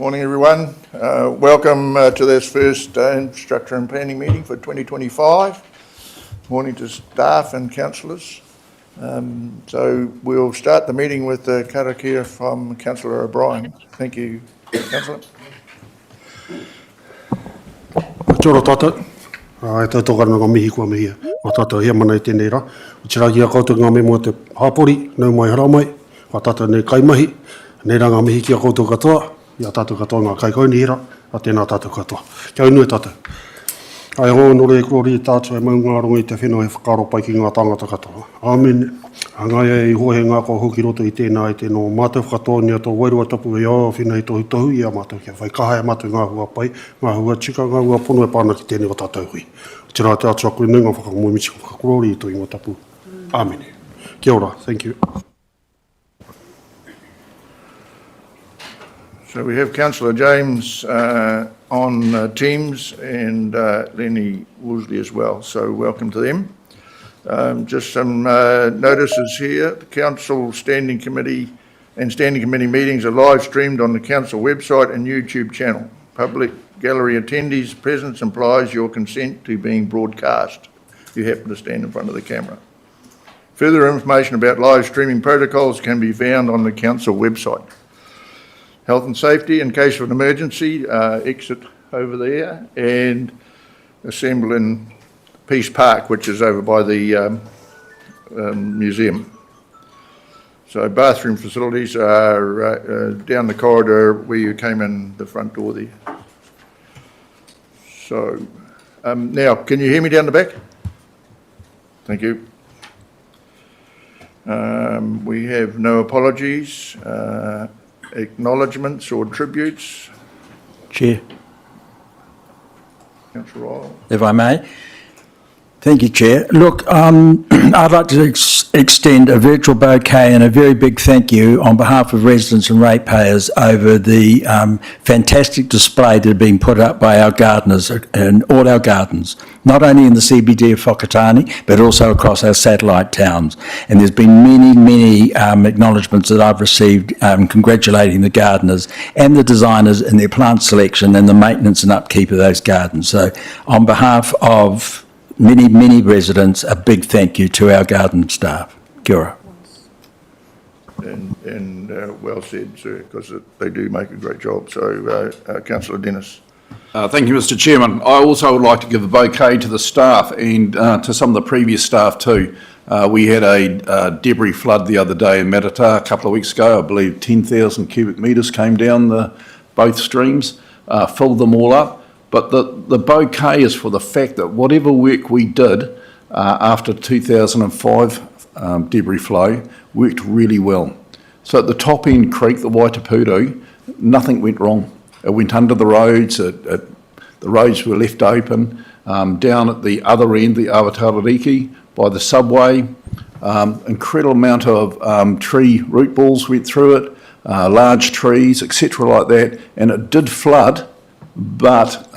Morning everyone. Welcome to this first infrastructure and planning meeting for 2025. Morning to staff and councillors. So we'll start the meeting with the karakia from Councillor O'Brien. Thank you, Councillor. Kia ora tātou. E tātou karana ngā mihi kua mihia. Wa tātou hea mana I tēnei rā. Tiraki a koutou ngā me mua te hāpori, nau mai hara mai. Wa tātou nei kaimahi. Nei rā ngā mihi kia koutou katoa. Ia tātou katoa ngā kaikauni hira. A tēnā tātou katoa. Kia unu e tātou. Ai hoa nore e kurori I tātou e maunga rongo I te whenua e whakaro pai ki ngā tāngata katoa. Amen. Ngai e hohe ngā ko hoki roto I tēnā I tēnō mātou whakatoa ni ato wairua tapu e o whenua I tohu tohu I a mātou kia whai kaha e mātou ngā hua pai, ngā hua tika, ngā hua pono e pāna ki tēnei o tātou hui. Tira te atu aku nunga whakamoemiti ka whakakorori I toi ngā tapu. Amen. Kia ora. Thank you. So we have Councillor James on Teams and Lenny Woolsey as well. So welcome to them. Just some notices here. The Council Standing Committee and Standing Committee meetings are live streamed on the Council website and YouTube channel. Public gallery attendees' presence implies your consent to being broadcast if you happen to stand in front of the camera. Further information about live streaming protocols can be found on the Council website. Health and safety, in case of an emergency, exit over there and assemble in Peace Park, which is over by the museum. So bathroom facilities are down the corridor where you came in the front door there. So now, can you hear me down the back? Thank you. We have no apologies, acknowledgements or tributes. Chair. Councillor Ryle. If I may. Thank you, Chair. Look, I'd like to extend a virtual bouquet and a very big thank you on behalf of residents and ratepayers over the fantastic display that had been put up by our gardeners in all our gardens, not only in the CBD of Whakatane, but also across our satellite towns. And there's been many acknowledgements that I've received congratulating the gardeners and the designers in their plant selection and the maintenance and upkeep of those gardens. So on behalf of many residents, a big thank you to our garden staff. Kia ora. And well said, sir, because they do make a great job. So, Councillor Dennis. Thank you, Mr. Chairman. I also would like to give a bouquet to the staff and to some of the previous staff too. We had a debris flood the other day in Matata a couple of weeks ago. I believe 10,000 cubic metres came down both streams, filled them all up. But the bouquet is for the fact that whatever work we did after 2005 debris flow worked really well. So at the top end creek, the Waitapuru, nothing went wrong. It went under the roads, the roads were left open. Down at the other end, the Awatarariki, by the subway, incredible amount of tree root balls went through it, large trees, etc. like that, and it did flood. But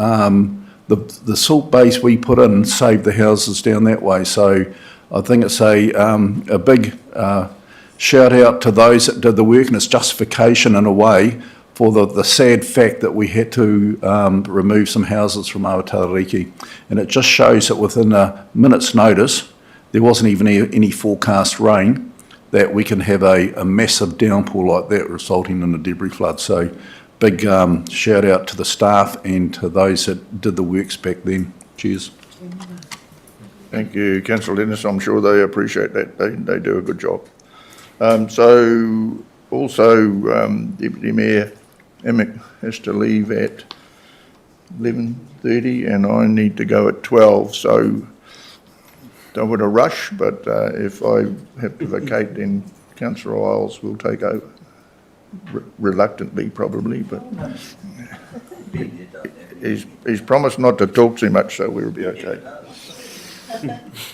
the salt base we put in saved the houses down that way. So I think it's a big shout out to those that did the work, and it's justification in a way for the sad fact that we had to remove some houses from Awatarariki. And it just shows that within a minute's notice, there wasn't even any forecast rain, that we can have a massive downpour like that resulting in a debris flood. So big shout out to the staff and to those that did the works back then. Cheers. Thank you, Councillor Dennis. I'm sure they appreciate that. They do a good job. So also Deputy Mayor Emick has to leave at 11:30 and I need to go at 12. So don't want to rush, but if I have to vacate, then Councillor Isles will take over. Reluctantly, probably, but he's promised not to talk too much, so we'll be okay.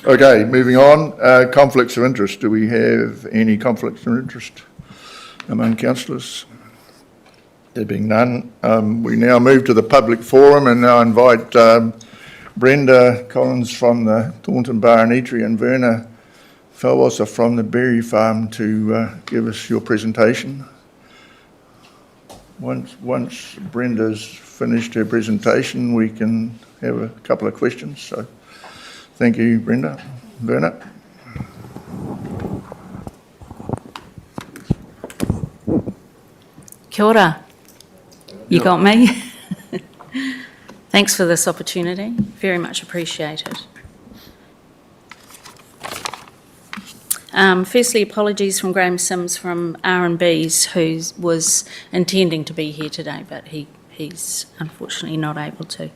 Okay, moving on. Conflicts of interest. Do we have any conflicts of interest among councillors? There being none, we now move to the public forum and now invite Brenda Collins from the Thornton Bar and Eatery and Verna Felwasser from the Berry Farm to give us your presentation. once Brenda's finished her presentation, we can have a couple of questions. So thank you, Brenda. Werner? Kia ora. You got me? Thanks for this opportunity. Very much appreciated. Firstly, apologies from Graham Sims from R&B's, who was intending to be here today, but he's unfortunately not able to.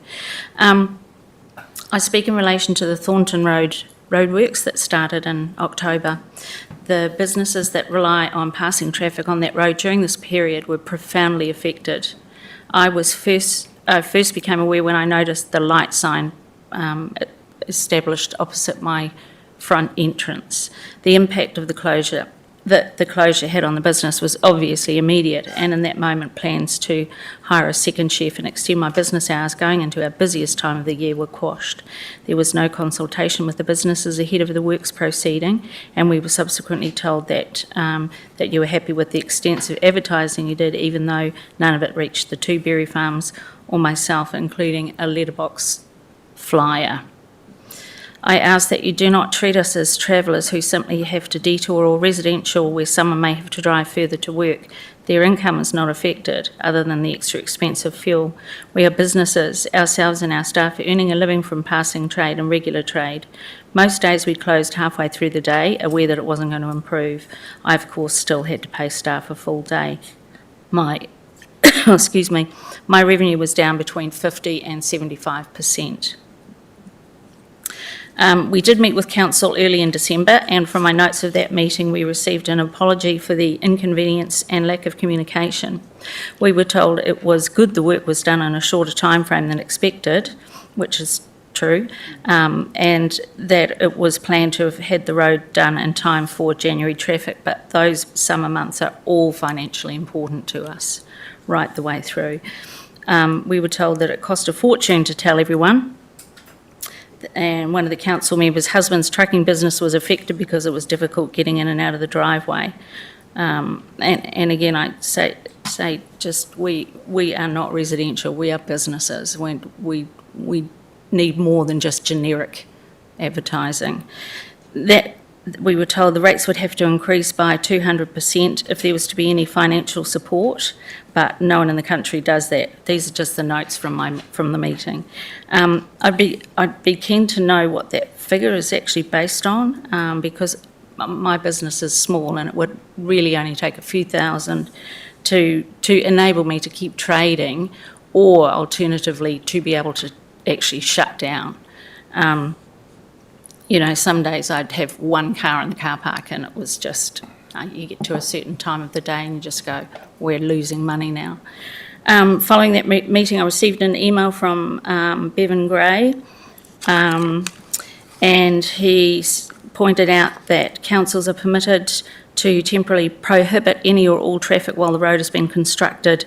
I speak in relation to the Thornton roadworks that started in October. The businesses that rely on passing traffic on that road during this period were profoundly affected. I first became aware when I noticed the light sign established opposite my front entrance. The impact of the closure that the closure had on the business was obviously immediate, and in that moment plans to hire a second chef and extend my business hours going into our busiest time of the year were quashed. There was no consultation with the businesses ahead of the works proceeding, and we were subsequently told that that you were happy with the extensive advertising you did, even though none of it reached the two berry farms or myself, including a letterbox flyer. I ask that you do not treat us as travellers who simply have to detour, or residential where someone may have to drive further to work. Their income is not affected, other than the extra expense of fuel. We are businesses, ourselves and our staff, earning a living from passing trade and regular trade. Most days we closed halfway through the day, aware that it wasn't going to improve. I, of course, still had to pay staff a full day. My revenue was down between 50 and 75%. We did meet with Council early in December, and from my notes of that meeting we received an apology for the inconvenience and lack of communication. We were told it was good the work was done in a shorter time frame than expected, which is true, and that it was planned to have had the road done in time for January traffic, but those summer months are all financially important to us right the way through. We were told that it cost a fortune to tell everyone, and one of the council members' husband's trucking business was affected because it was difficult getting in and out of the driveway. And again, I say just we are not residential, we are businesses. We need more than just generic advertising. That we were told the rates would have to increase by 200% if there was to be any financial support, but no one in the country does that. These are just the notes from the meeting. I'd be keen to know what that figure is actually based on, because my business is small and it would really only take a few thousand to enable me to keep trading, or alternatively to be able to actually shut down. Some days I'd have one car in the car park and it was just, you get to a certain time of the day and you just go, we're losing money now. Following that meeting, I received an email from Bevan Gray, and he pointed out that councils are permitted to temporarily prohibit any or all traffic while the road has been constructed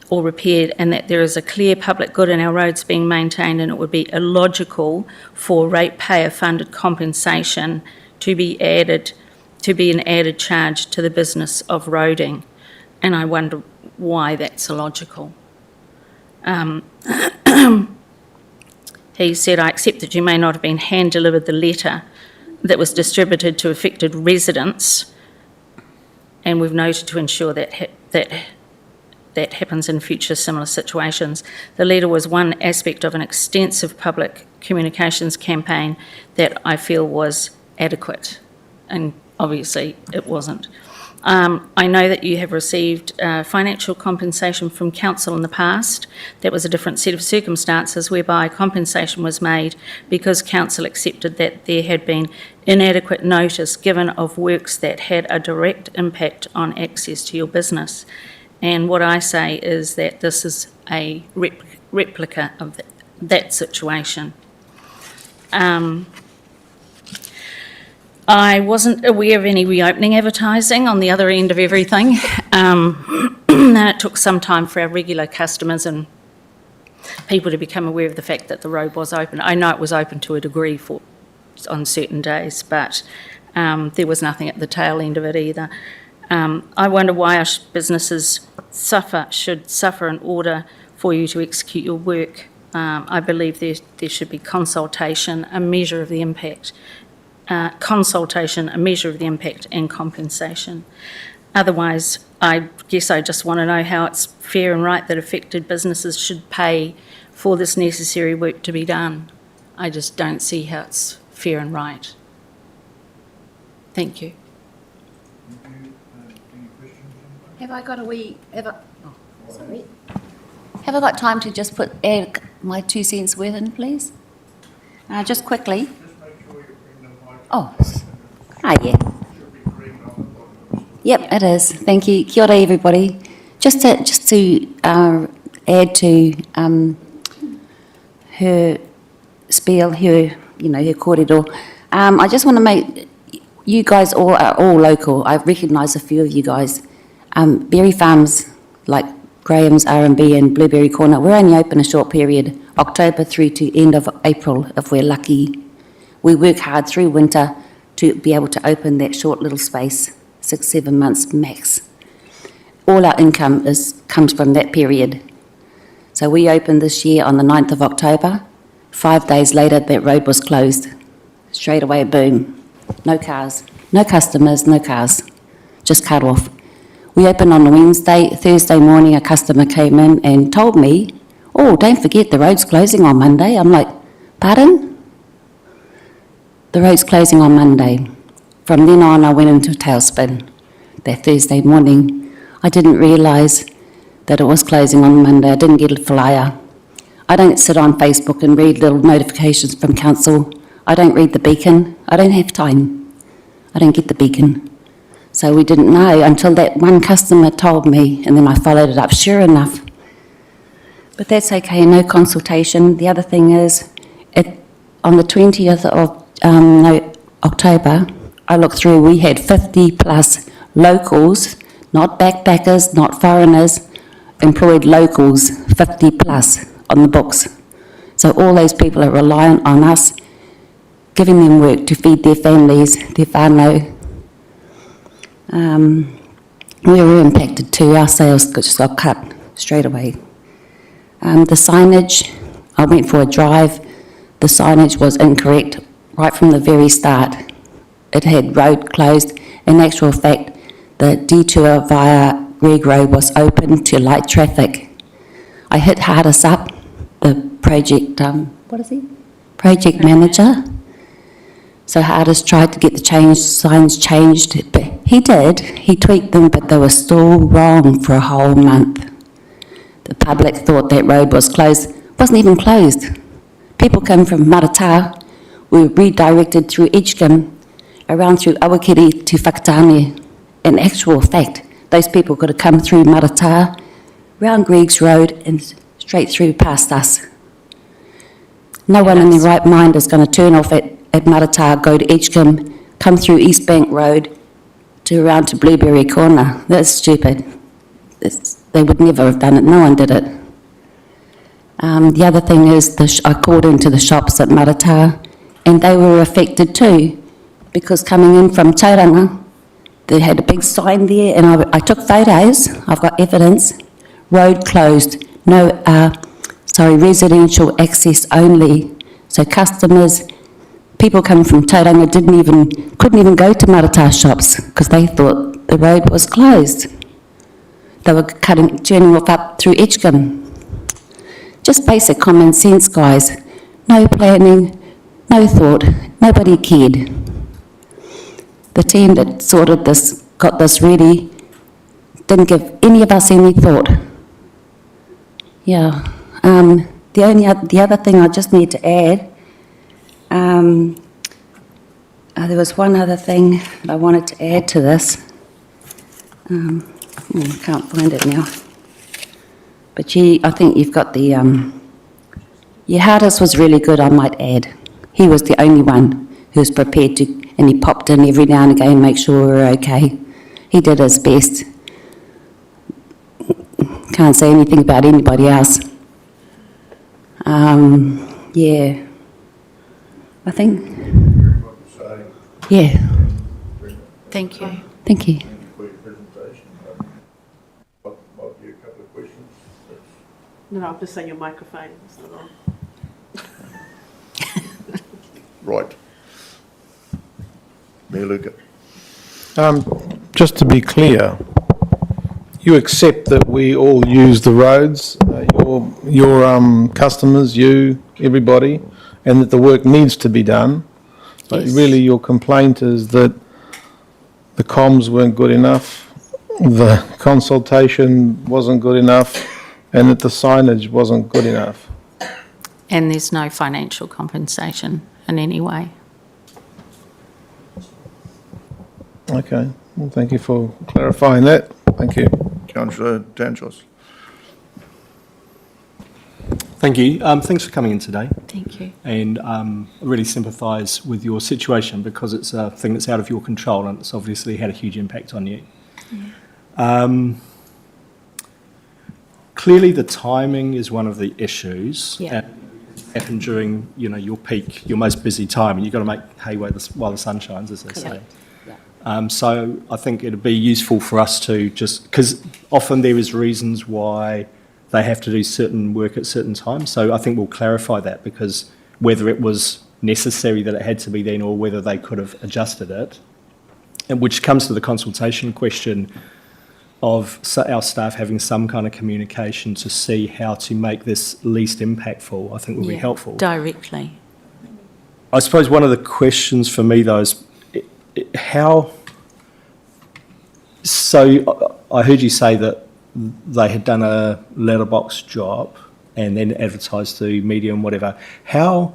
or repaired, and that there is a clear public good in our roads being maintained, and it would be illogical for ratepayer funded compensation to be an added charge to the business of roading. And I wonder why that's illogical. He said, I accept that you may not have been hand delivered the letter that was distributed to affected residents, and we've noted to ensure that happens in future similar situations. The letter was one aspect of an extensive public communications campaign that I feel was adequate, and obviously it wasn't. I know that you have received financial compensation from council in the past. That was a different set of circumstances whereby compensation was made because council accepted that there had been inadequate notice given of works that had a direct impact on access to your business. And what I say is that this is a replica of that situation. I wasn't aware of any reopening advertising on the other end of everything. And it took some time for our regular customers and people to become aware of the fact that the road was open. I know it was open to a degree on certain days, but there was nothing at the tail end of it either. I wonder why our businesses should suffer in order for you to execute your work. I believe there should be consultation, a measure of the impact, and compensation. Otherwise, I guess I just want to know how it's fair and right that affected businesses should pay for this necessary work to be done. I just don't see how it's fair and right. Thank you. Have I got time to just add my 2 cents worth in, please? Just quickly. Oh, yeah. Yep, it is. Thank you. Kia ora, everybody. Just to add to her spiel, her kōrero. I just want to make, you guys all are all local. I recognise a few of you guys. Berry farms like Graham's R&B and Blueberry Corner, we're only open a short period, October through to end of April if we're lucky. We work hard through winter to be able to open that short little space, 6-7 months max. All our income comes from that period. So we opened this year on the 9th of October. 5 days later, that road was closed. Straight away, boom. No cars, no customers, no cars. Just cut off. We opened on a Wednesday. Thursday morning, a customer came in and told me, "Oh, don't forget the road's closing on Monday." I'm like, "Pardon?" The road's closing on Monday. From then on, I went into a tailspin. That Thursday morning, I didn't realise that it was closing on Monday. I didn't get a flyer. I don't sit on Facebook and read little notifications from council. I don't read the beacon. I don't have time. I don't get the beacon. So we didn't know until that one customer told me, and then I followed it up, sure enough. But that's okay, no consultation. The other thing is, on the 20th of October, I looked through, we had 50 plus locals, not backpackers, not foreigners, employed locals, 50 plus on the books. So all those people are reliant on us, giving them work to feed their families, their whānau. We were impacted too. Our sales just got cut straight away. The signage, I went for a drive. The signage was incorrect right from the very start. It had road closed. In actual fact, the detour via Greg Road was open to light traffic. I hit Hardus up, the project, project manager. So Hardus tried to get the signs changed, but he did. He tweaked them, but they were still wrong for a whole month. The public thought that road was closed. It wasn't even closed. People come from Matata, were redirected through Edgecombe, around through Awakiri to Whakatane. In actual fact, those people could have come through Matata, round Greg's Road and straight through past us. No one in their right mind is going to turn off at Matata, go to Edgecombe, come through East Bank Road to around to Blueberry Corner. That's stupid. They would never have done it. No one did it. The other thing is, I called into the shops at Matata, and they were affected too, because coming in from Tauranga, they had a big sign there, and I took photos. I've got evidence. Road closed. Residential access only. So customers, people coming from Tauranga couldn't even go to Matata shops because they thought the road was closed. They were turning off up through Edgecombe. Just basic common sense, guys. No planning, no thought, nobody cared. The team that sorted this, got this ready, didn't give any of us any thought. Yeah. The other thing I just need to add, there was one other thing that I wanted to add to this. I can't find it now. But I think you've got the, Hardus was really good, I might add. He was the only one who was prepared to, and he popped in every now and again and make sure we were okay. He did his best. Can't say anything about anybody else. Yeah. I think, yeah. Thank you. Thank you. For your presentation, what you No, I'm just saying your microphone is not on. Right. Mayor Luca. Just to be clear, you accept that we all use the roads, your customers, you, everybody, and that the work needs to be done. But Yes. really your complaint is that the comms weren't good enough, the consultation wasn't good enough, and that the signage wasn't good enough. And there's no financial compensation in any way. Okay, well, thank you for clarifying that. Thank you. Councillor Tanchos. Thank you. Thanks for coming in today. Thank you. And I really sympathise with your situation because it's a thing that's out of your control and it's obviously had a huge impact on you. Clearly, the timing is one of the issues. Yeah. And it's happened during, your peak, your most busy time, and you've got to make hay while the sun shines, as they say. So I think it'd be useful for us to just, because often there is reasons why they have to do certain work at certain times. So I think we'll clarify that, because whether it was necessary that it had to be then or whether they could have adjusted it, and which comes to the consultation question of our staff having some kind of communication to see how to make this least impactful, I think would be Yeah, helpful. Directly. I suppose one of the questions for me, though, is how... So I heard you say that they had done a letterbox job and then advertised to media and whatever. How...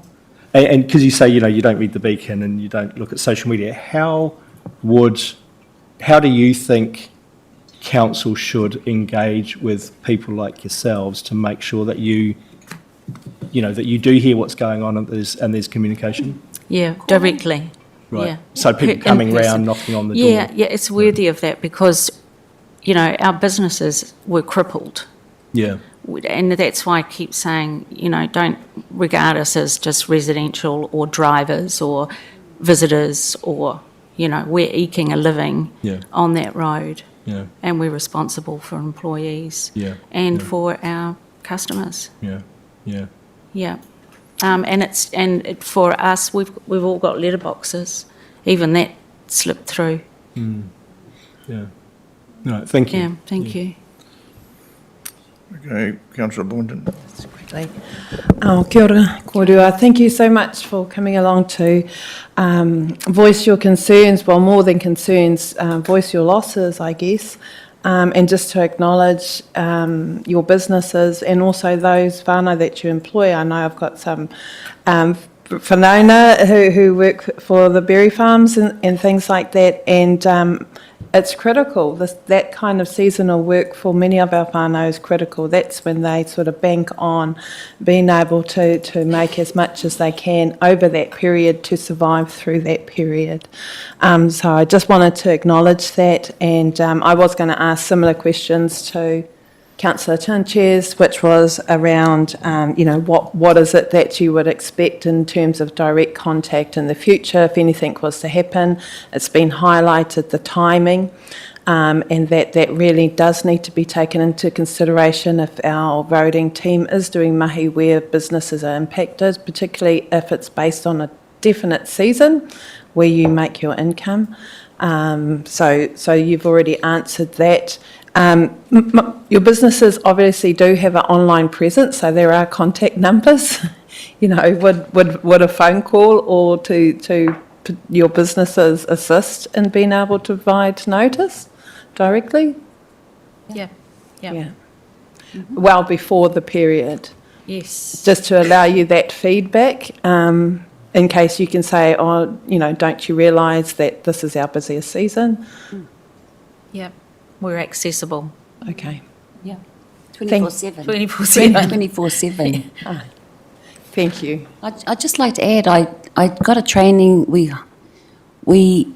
And because you say, you don't read the Beacon and you don't look at social media, how do you think council should engage with people like yourselves to make sure that that you do hear what's going on and there's communication? Yeah, directly. Right. Yeah. So people In coming person. round, knocking on the door. Yeah, it's worthy of that because, our businesses were crippled. Yeah. And that's why I keep saying, don't regard us as just residential or drivers or visitors or, we're eking a living Yeah. on that road. Yeah. And we're responsible for employees Yeah. and for our customers. Yeah. Yeah. Yeah. For us, we've all got letterboxes. Even that slipped through. Yeah. No, thank you. Yeah, thank you. Okay, Councillor Thornton. Quickly. Kia ora, kōrua. Thank you so much for coming along to voice your concerns, well, more than concerns, voice your losses, I guess, and just to acknowledge your businesses and also those whānau that you employ. I know I've got some whanauna who work for the berry farms and things like that, and it's critical. That kind of seasonal work for many of our whānau is critical. That's when they sort of bank on being able to make as much as they can over that period to survive through that period. So I just wanted to acknowledge that, and I was going to ask similar questions to Councillor Sanchez, which was around, what is it that you would expect in terms of direct contact in the future if anything was to happen. It's been highlighted, the timing, and that really does need to be taken into consideration if our voting team is doing mahi where businesses are impacted, particularly if it's based on a definite season where you make your income. So you've already answered that. Your businesses obviously do have an online presence, so there are contact numbers. Would a phone call or to your businesses assist in being able to provide notice directly? Yeah. Yeah. Well before the period, Yes. just to allow you that feedback, in case you can say, don't you realise that this is our busiest season? Yeah. We're accessible. Okay. Yeah. 24/7. 24/7. 24/7. Thank you. I'd just like to add, I got a training. We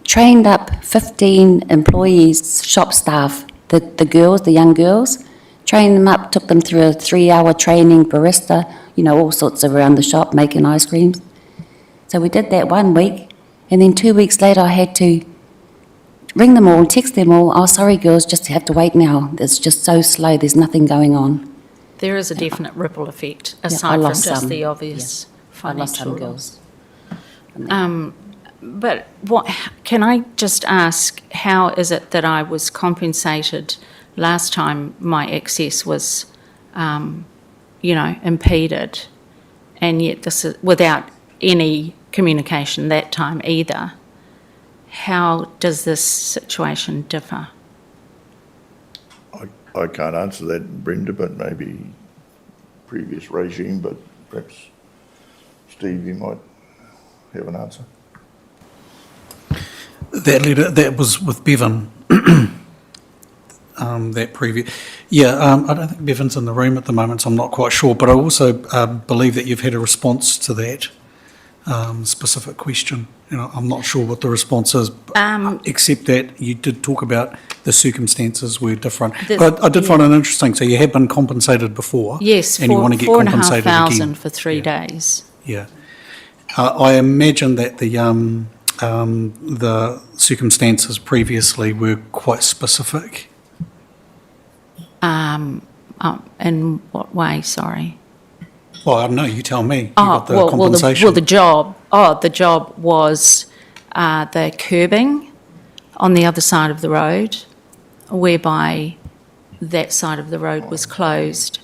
trained up 15 employees, shop staff, the young girls, trained them up, took them through a 3-hour training, barista, all sorts of around the shop, making ice creams. So we did that 1 week, and then 2 weeks later I had to ring them all, text them all, oh, sorry girls, just have to wait now. It's just so slow, there's nothing going on. There is a definite ripple effect, I aside from lost just some, the obvious I lost some financial loss. girls. But what, can I just ask, how is it that I was compensated last time my access was, impeded, and yet this is without any communication that time either? How does this situation differ? I can't answer that, Brenda, but maybe previous regime, but perhaps Steve, you might have an answer. That letter, that was with Bevan, that previous, I don't think Bevan's in the room at the moment, so I'm not quite sure, but I also believe that you've had a response to that specific question. I'm not sure what the response is, except that you did talk about the circumstances were different. But I did find it interesting, so you have been compensated before? Yes, and you want to get compensated again? $4,500 for 3 days. Yeah. I imagine that the circumstances previously were quite specific. In what way, sorry? Well, I don't know, you tell me. You got the compensation. The job was the curbing on the other side of the road, whereby that side of the road was closed,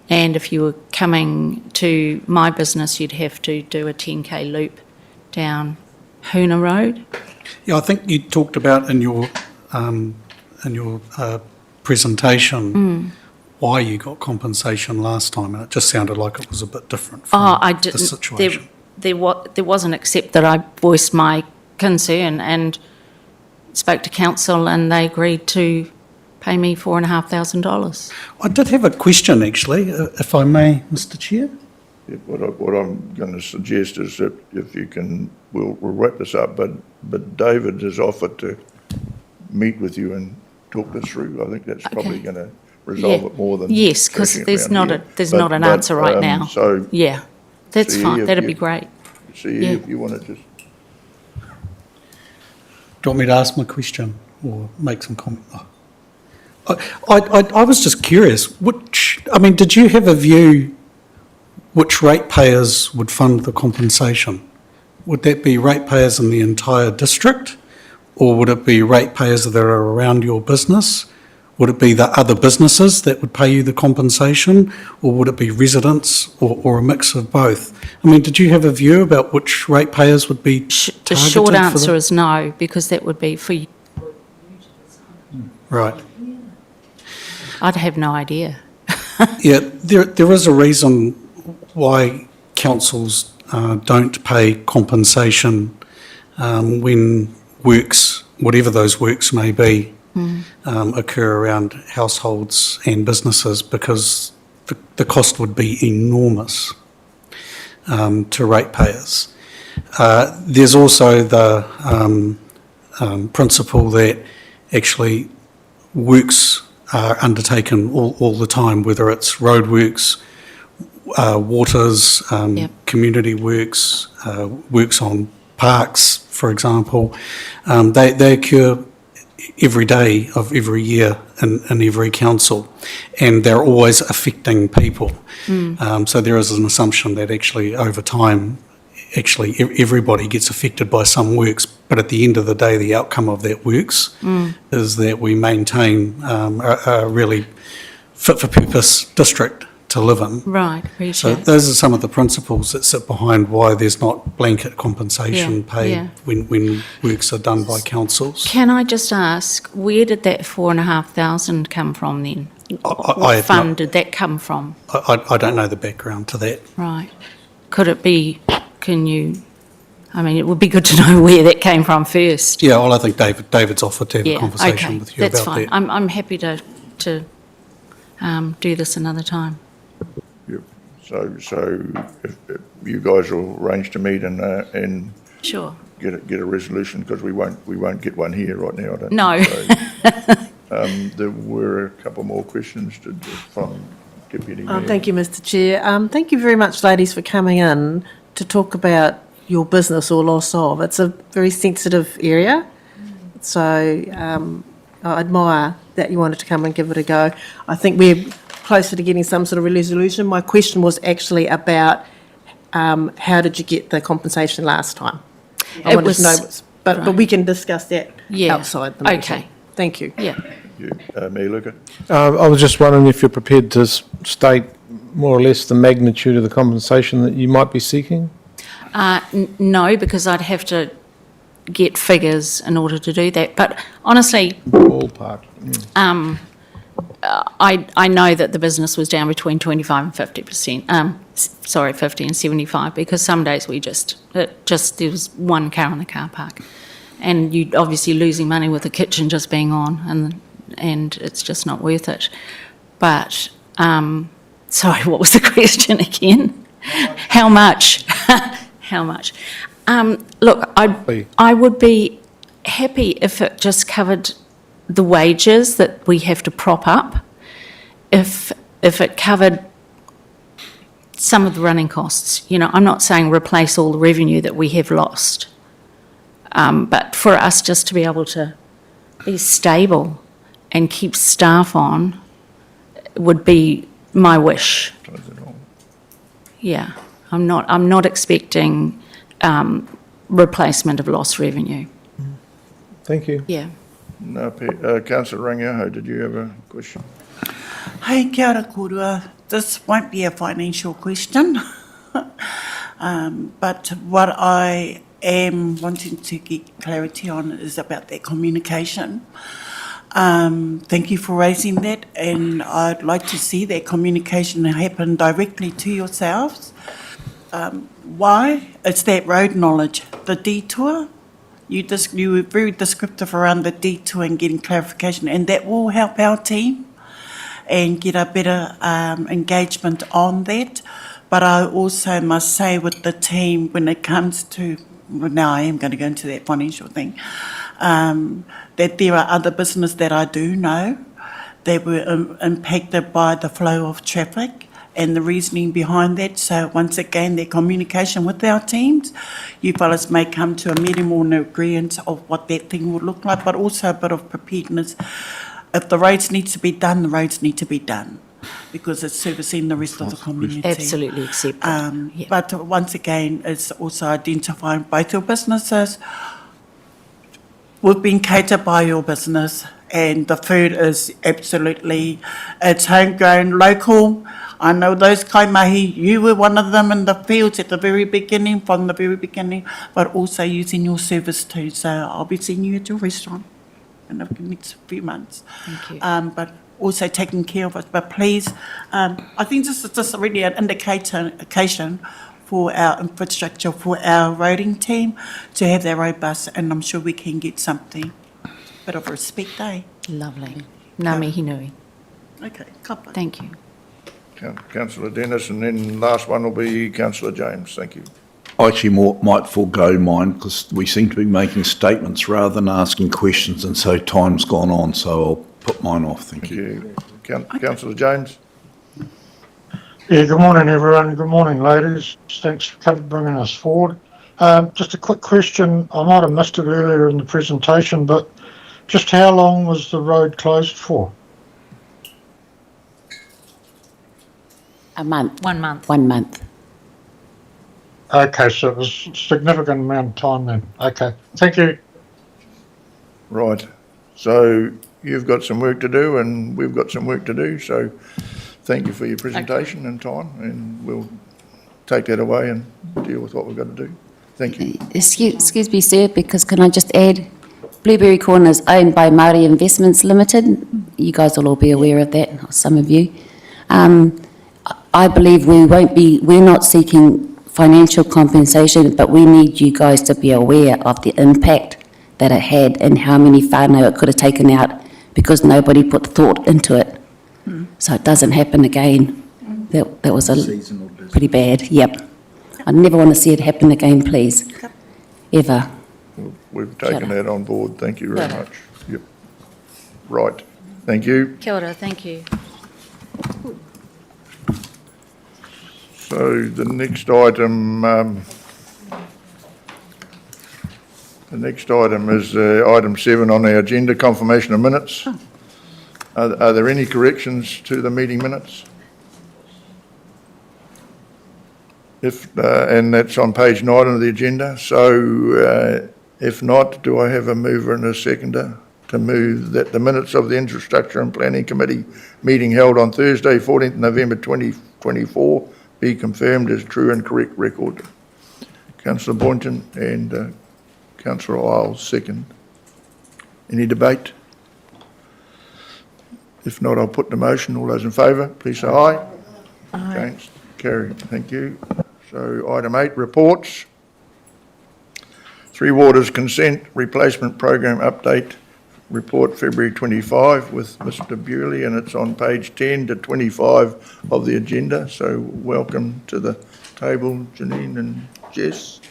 and if you were coming to my business, you'd have to do a 10K loop down Hoona Road. Yeah, I think you talked about in your presentation why you got compensation last time, and it just sounded like it was a bit different from this situation. There wasn't, except that I voiced my concern and spoke to council, and they agreed to pay me $4,500. I did have a question, actually, if I may, Mr Chair. Yeah, what I'm going to suggest is that if you can, we'll wrap this up, but David has offered to meet with you and talk this through. I think that's probably going to resolve it more than. Yes, because there's not an answer right now. So. Yeah, that's see fine, if that'd you- be great. See if you want to just. Do you want me to ask my question or make some comment? I was just curious, did you have a view which ratepayers would fund the compensation? Would that be ratepayers in the entire district, or would it be ratepayers that are around your business? Would it be the other businesses that would pay you the compensation, or would it be residents, or a mix of both? Did you have a view about which ratepayers would be targeted? The short for answer that? is no, because that would be for you. Right. I'd have no idea. Yeah, there is a reason why councils don't pay compensation when works, whatever those works may be, occur around households and businesses, because the cost would be enormous to ratepayers. There's also the principle that actually works are undertaken all the time, whether it's roadworks, waters, community works, works on parks, for example. They occur every day of every year in every council, and they're always affecting people. So there is an assumption that actually over time, everybody gets affected by some works, but at the end of the day, the outcome of that works is that we maintain a really fit-for-purpose district to live in. Right, So appreciate. those are some of the principles that sit behind why there's not blanket compensation paid when works are done by councils. Can I just ask, where did that $4,500 come from then? I What have fund not- did that come from? I don't know the background to that. Right. Could it be, it would be good to know where that came from first. Yeah, well, I think David's offered to have a Yeah, conversation okay, with you that's about fine. that. I'm happy to do this another time. Yeah. So if you guys will arrange to meet and Sure. get a resolution, because we won't get one here right now, I don't No. think. So, there were a couple more questions from Deputy Mayor. Thank you, Mr Chair. Thank you very much, ladies, for coming in to talk about your business or loss of. It's a very sensitive area, so I admire that you wanted to come and give it a go. I think we're closer to getting some sort of resolution. My question was actually about how did you get the compensation last time? I It wanted to know, was- but we can discuss that Yeah, outside the meeting. okay. Thank you. Yeah. You, Mayor Luca? I was just wondering if you're prepared to state more or less the magnitude of the compensation that you might be seeking? No, because I'd have to get figures in order to do that. But honestly, Ballpark. I know that the business was down between 25 and 50%. 50 and 75, because some days there was one car in the car park, and you're obviously losing money with the kitchen just being on, and it's just not worth it. But sorry, what was the question again? How much? How much? Look, I would be happy if it just covered the wages that we have to prop up, if it covered some of the running costs. You know, I'm not saying replace all the revenue that we have lost, but for us just to be able to be stable and keep staff on would be my wish. Yeah, I'm not expecting replacement of lost revenue. Thank you. Yeah. No, Councillor Rangiaho, did you have a question? Hey, kia ora korua. This won't be a financial question, but what I am wanting to get clarity on is about that communication. Thank you for raising that, and I'd like to see that communication happen directly to yourselves. Why? It's that road knowledge, the detour. You were very descriptive around the detour and getting clarification, and that will help our team and get a better engagement on that. But I also must say with the team, when it comes to, well, now I am going to go into that financial thing, that there are other businesses that I do know that were impacted by the flow of traffic and the reasoning behind that. So once again, their communication with our teams, you fellas may come to a meeting or an agreement of what that thing would look like, but also a bit of preparedness. If the roads need to be done, the roads need to be done, because it's servicing the rest of the community. Absolutely accepted. Yeah. But once again, it's also identifying both your businesses. We've been catered by your business, and the food is absolutely, it's homegrown, local. I know those kaimahi, you were one of them in the fields at the very beginning, from the very beginning, but also using your service too. So I'll be seeing you at your restaurant in the next few months. Thank you. But also taking care of us. But please, I think this is just really an indication for our infrastructure, for our roading team to have that robust, and I'm sure we can get something. Bit of respect, eh? Lovely. Ngā mihi nui. Okay, kapa. Thank you. Councillor Dennis, and then last one will be Councillor James. Thank you. I actually might forego mine because we seem to be making statements rather than asking questions, and so time's gone on, so I'll put mine off. Thank you. Councillor James? Yeah, good morning, everyone. Good morning, ladies. Thanks for bringing us forward. Just a quick question. I might have missed it earlier in the presentation, but just how long was the road closed for? A month. 1 month. 1 month. Okay, so it was a significant amount of time then. Okay, thank you. Right. So you've got some work to do and we've got some work to do. So thank you for your presentation and time, and we'll take that away and deal with what we've got to do. Thank you. Excuse me, sir, because can I just add, Blueberry Corner is owned by Māori Investments Limited. You guys will all be aware of that, or some of you. I believe we're not seeking financial compensation, but we need you guys to be aware of the impact that it had and how many whānau it could have taken out because nobody put thought into it. So it doesn't happen again. That was pretty bad, yep. I never want to see it happen again, please, ever. We've taken that on board. Thank you very much. Yep. Right. Thank you. Kia ora, thank you. So the next item is item 7 on our agenda, confirmation of minutes. Are there any corrections to the meeting minutes? And that's on page 9 of the agenda. So if not, do I have a mover and a seconder to move that the minutes of the Infrastructure and Planning Committee meeting held on Thursday, 14th November 2024 be confirmed as true and correct record? Councillor Boynton and Councillor Isles, second. Any debate? If not, I'll put the motion. All those in favour, please say aye. Aye. Against? Carried. Thank you. So item 8, reports. Three Waters Consent Replacement Program Update Report February 25 with Mr Bewley, and it's on page 10 to 25 of the agenda. So welcome to the table, Janine and Jess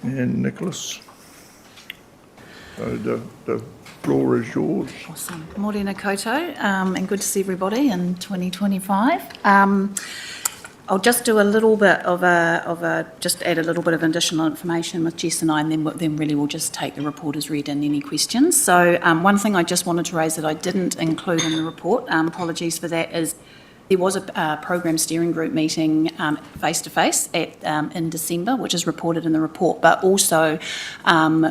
and Nicholas. So the floor is yours. Awesome. Morena koutou, and good to see everybody in 2025. I'll just do a little bit just add a little bit of additional information with Jess and I, and then really we'll just take the report as read and any questions. So one thing I just wanted to raise that I didn't include in the report, apologies for that, is there was a program steering group meeting face-to-face in December, which is reported in the report, but also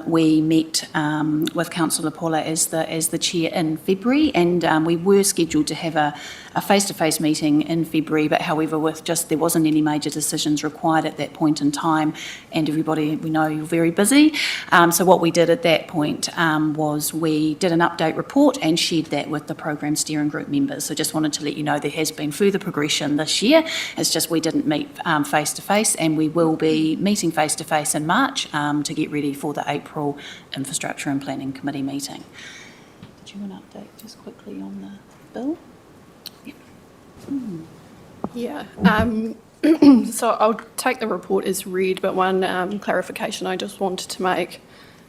we met with Councillor Paula as the chair in February, and we were scheduled to have a face-to-face meeting in February, but however there wasn't any major decisions required at that point in time, and everybody, we know you're very busy. So what we did at that point was we did an update report and shared that with the program steering group members. So just wanted to let you know there has been further progression this year. It's just we didn't meet face-to-face, and we will be meeting face-to-face in March to get ready for the April Infrastructure and Planning Committee meeting. Did you want to update just quickly on the bill? Yeah. So I'll take the report as read, but one clarification I just wanted to make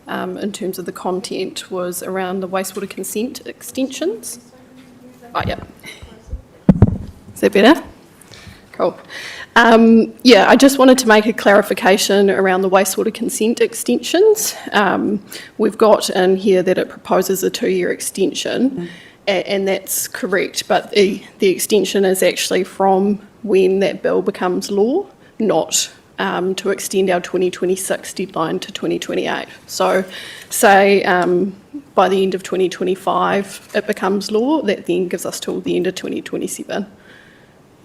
in terms of the content was around the wastewater consent extensions. Oh, yeah. Is that better? Cool. Yeah, I just wanted to make a clarification around the wastewater consent extensions. We've got in here that it proposes a 2-year extension, and that's correct, but the extension is actually from when that bill becomes law, not to extend our 2026 deadline to 2028. So say by the end of 2025 it becomes law, that then gives us till the end of 2027.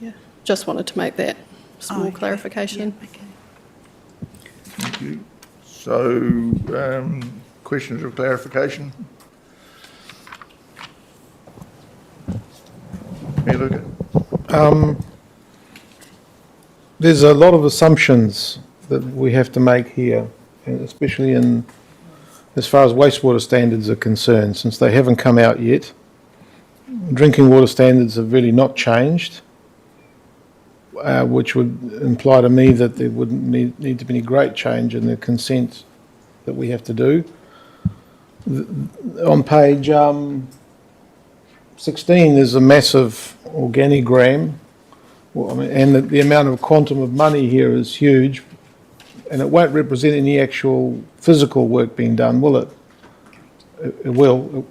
Yeah, just wanted to make that small clarification. Yeah, okay. Thank you. So questions of clarification? There's a lot of assumptions that we have to make here, and especially as far as wastewater standards are concerned, since they haven't come out yet. Drinking water standards have really not changed, which would imply to me that there wouldn't need to be any great change in the consent that we have to do. On page 16, there's a massive organigram, and the amount of quantum of money here is huge, and it won't represent any actual physical work being done, will it? It will.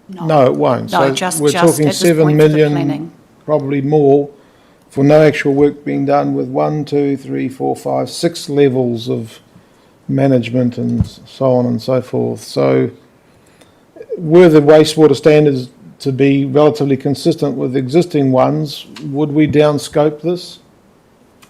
No, it won't. No, so we're talking 7 million, probably more, for no actual work being done, with 1, 2, 3, 4, 5, 6 levels of management and so on and so forth. So were the wastewater standards to be relatively consistent with existing ones, would we downscope this?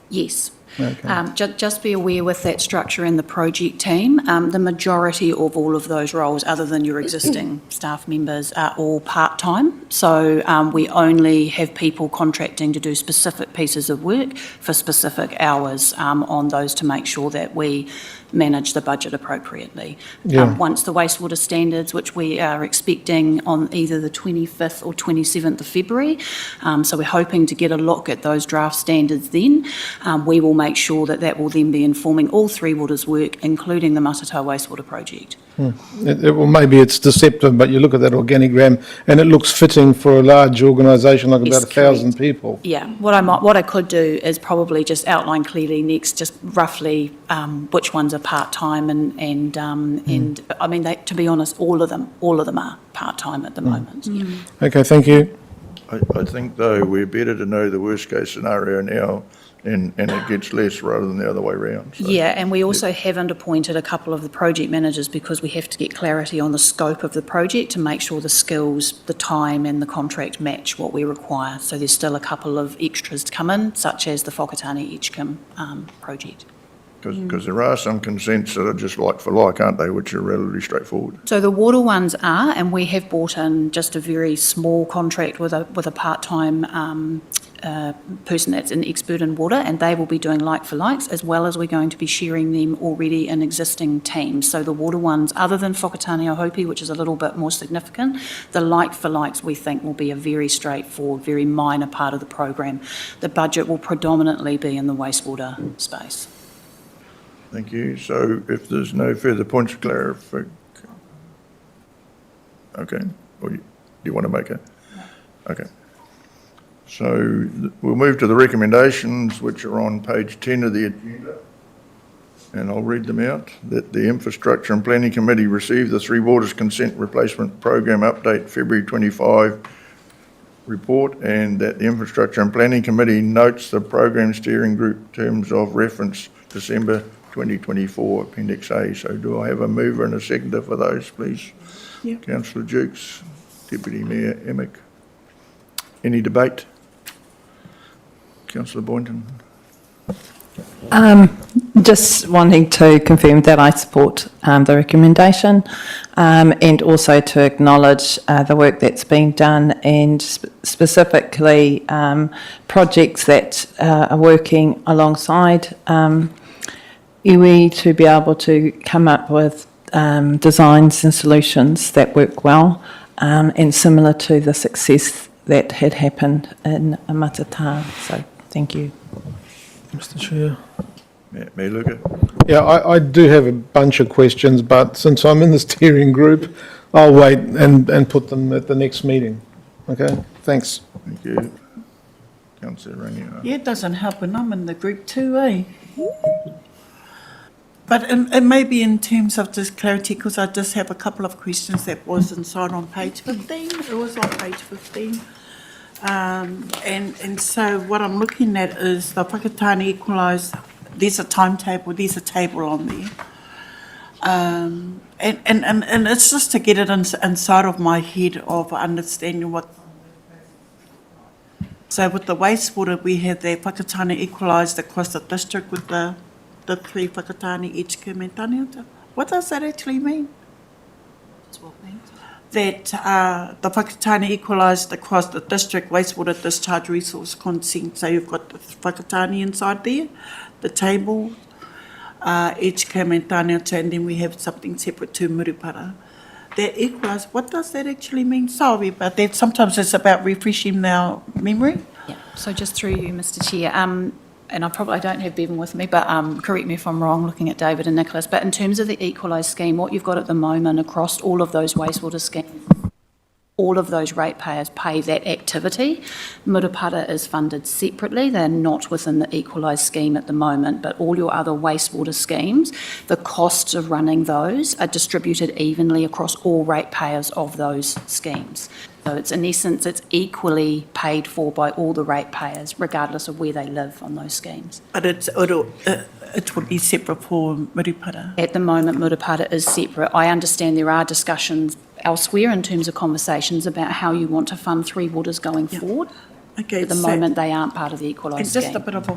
Yes. Okay. Just be aware with that structure in the project team, the majority of all of those roles, other than your existing staff members, are all part-time. So we only have people contracting to do specific pieces of work for specific hours on those to make sure that we manage the budget appropriately. Yeah. Once the wastewater standards, which we are expecting on either the 25th or 27th of February, so we're hoping to get a look at those draft standards then, we will make make sure that that will then be informing all Three Waters work, including the Matata wastewater project. Well, maybe it's deceptive, but you look at that organigram and it looks fitting for a large organisation like Yes, about 1,000 people. Yeah, what I could do is probably just outline clearly next, just roughly which ones are part-time and I mean, to be honest, all of them are part-time at the moment. Yeah. Okay, thank you. I think, though, we're better to know the worst-case scenario now, and it gets less rather than the other way around. So, Yeah, and we also haven't appointed a couple of the project managers because we have to get clarity on the scope of the project to make sure the skills, the time and the contract match what we require. So there's still a couple of extras to come in, such as the Whakatane Edgecombe project. Because there are some consents that are just like for like, aren't they, which are relatively straightforward. So the water ones are, and we have brought in just a very small contract with a part-time person that's an expert in water, and they will be doing like for likes, as well as we're going to be sharing them already in existing teams. So the water ones, other than Whakatane Ohopi, which is a little bit more significant, the like for likes we think will be a very straightforward, very minor part of the program. The budget will predominantly be in the wastewater space. Thank you. So if there's no further points of clarification, okay, or do you want to make it? Okay. So we'll move to the recommendations, which are on page 10 of the agenda. And I'll read them out. That the Infrastructure and Planning Committee received the Three Waters Consent Replacement Program Update February 25 report, and that the Infrastructure and Planning Committee notes the Program Steering Group terms of reference December 2024, Appendix A. So do I have a mover and a seconder for those, please? Yep. Councillor Dukes, Deputy Mayor Emick. Any debate? Councillor Boynton. Just wanting to confirm that I support the recommendation and also to acknowledge the work that's been done and specifically projects that are working alongside iwi to be able to come up with designs and solutions that work well and similar to the success that had happened in Matata. So thank you. Mr Chair. Mayor Luca. Yeah, I do have a bunch of questions, but since I'm in the steering group, I'll wait and put them at the next meeting. Okay, thanks. Thank you. Councillor Rania. Yeah, it doesn't help when I'm in the group too, eh? But it may be in terms of just clarity, because I just have a couple of questions that was inside on page 15. It was on page 15. And so what I'm looking at is the Whakatane equalised, there's a timetable, there's a table on there. And it's just to get it inside of my head of understanding what. So with the wastewater, we have the Whakatane equalised across the district with the three Whakatane Edgecombe and Taniata. What does that actually mean? That the Whakatane equalised across the district wastewater discharge resource consent. So you've got the Whakatane inside there, the table, Edgecombe and Taniata, and then we have something separate to Murupara. That equalised, what does that actually mean? Sorry about that. Sometimes it's about refreshing our memory. Yeah, so just through you, Mr Chair, and I don't have Bevan with me, but correct me if I'm wrong looking at David and Nicholas, but in terms of the equalised scheme, what you've got at the moment across all of those wastewater schemes, all of those ratepayers pay that activity. Murupara is funded separately. They're not within the equalised scheme at the moment, but all your other wastewater schemes, the costs of running those are distributed evenly across all ratepayers of those schemes. So it's in essence, it's equally paid for by all the ratepayers, regardless of where they live on those schemes. But it would be separate for Murupara. At the moment, Murupara is separate. I understand there are discussions elsewhere in terms of conversations about how you want to fund Three Waters going forward. Okay. At the moment, they aren't part of the equalised scheme. Just a bit of a...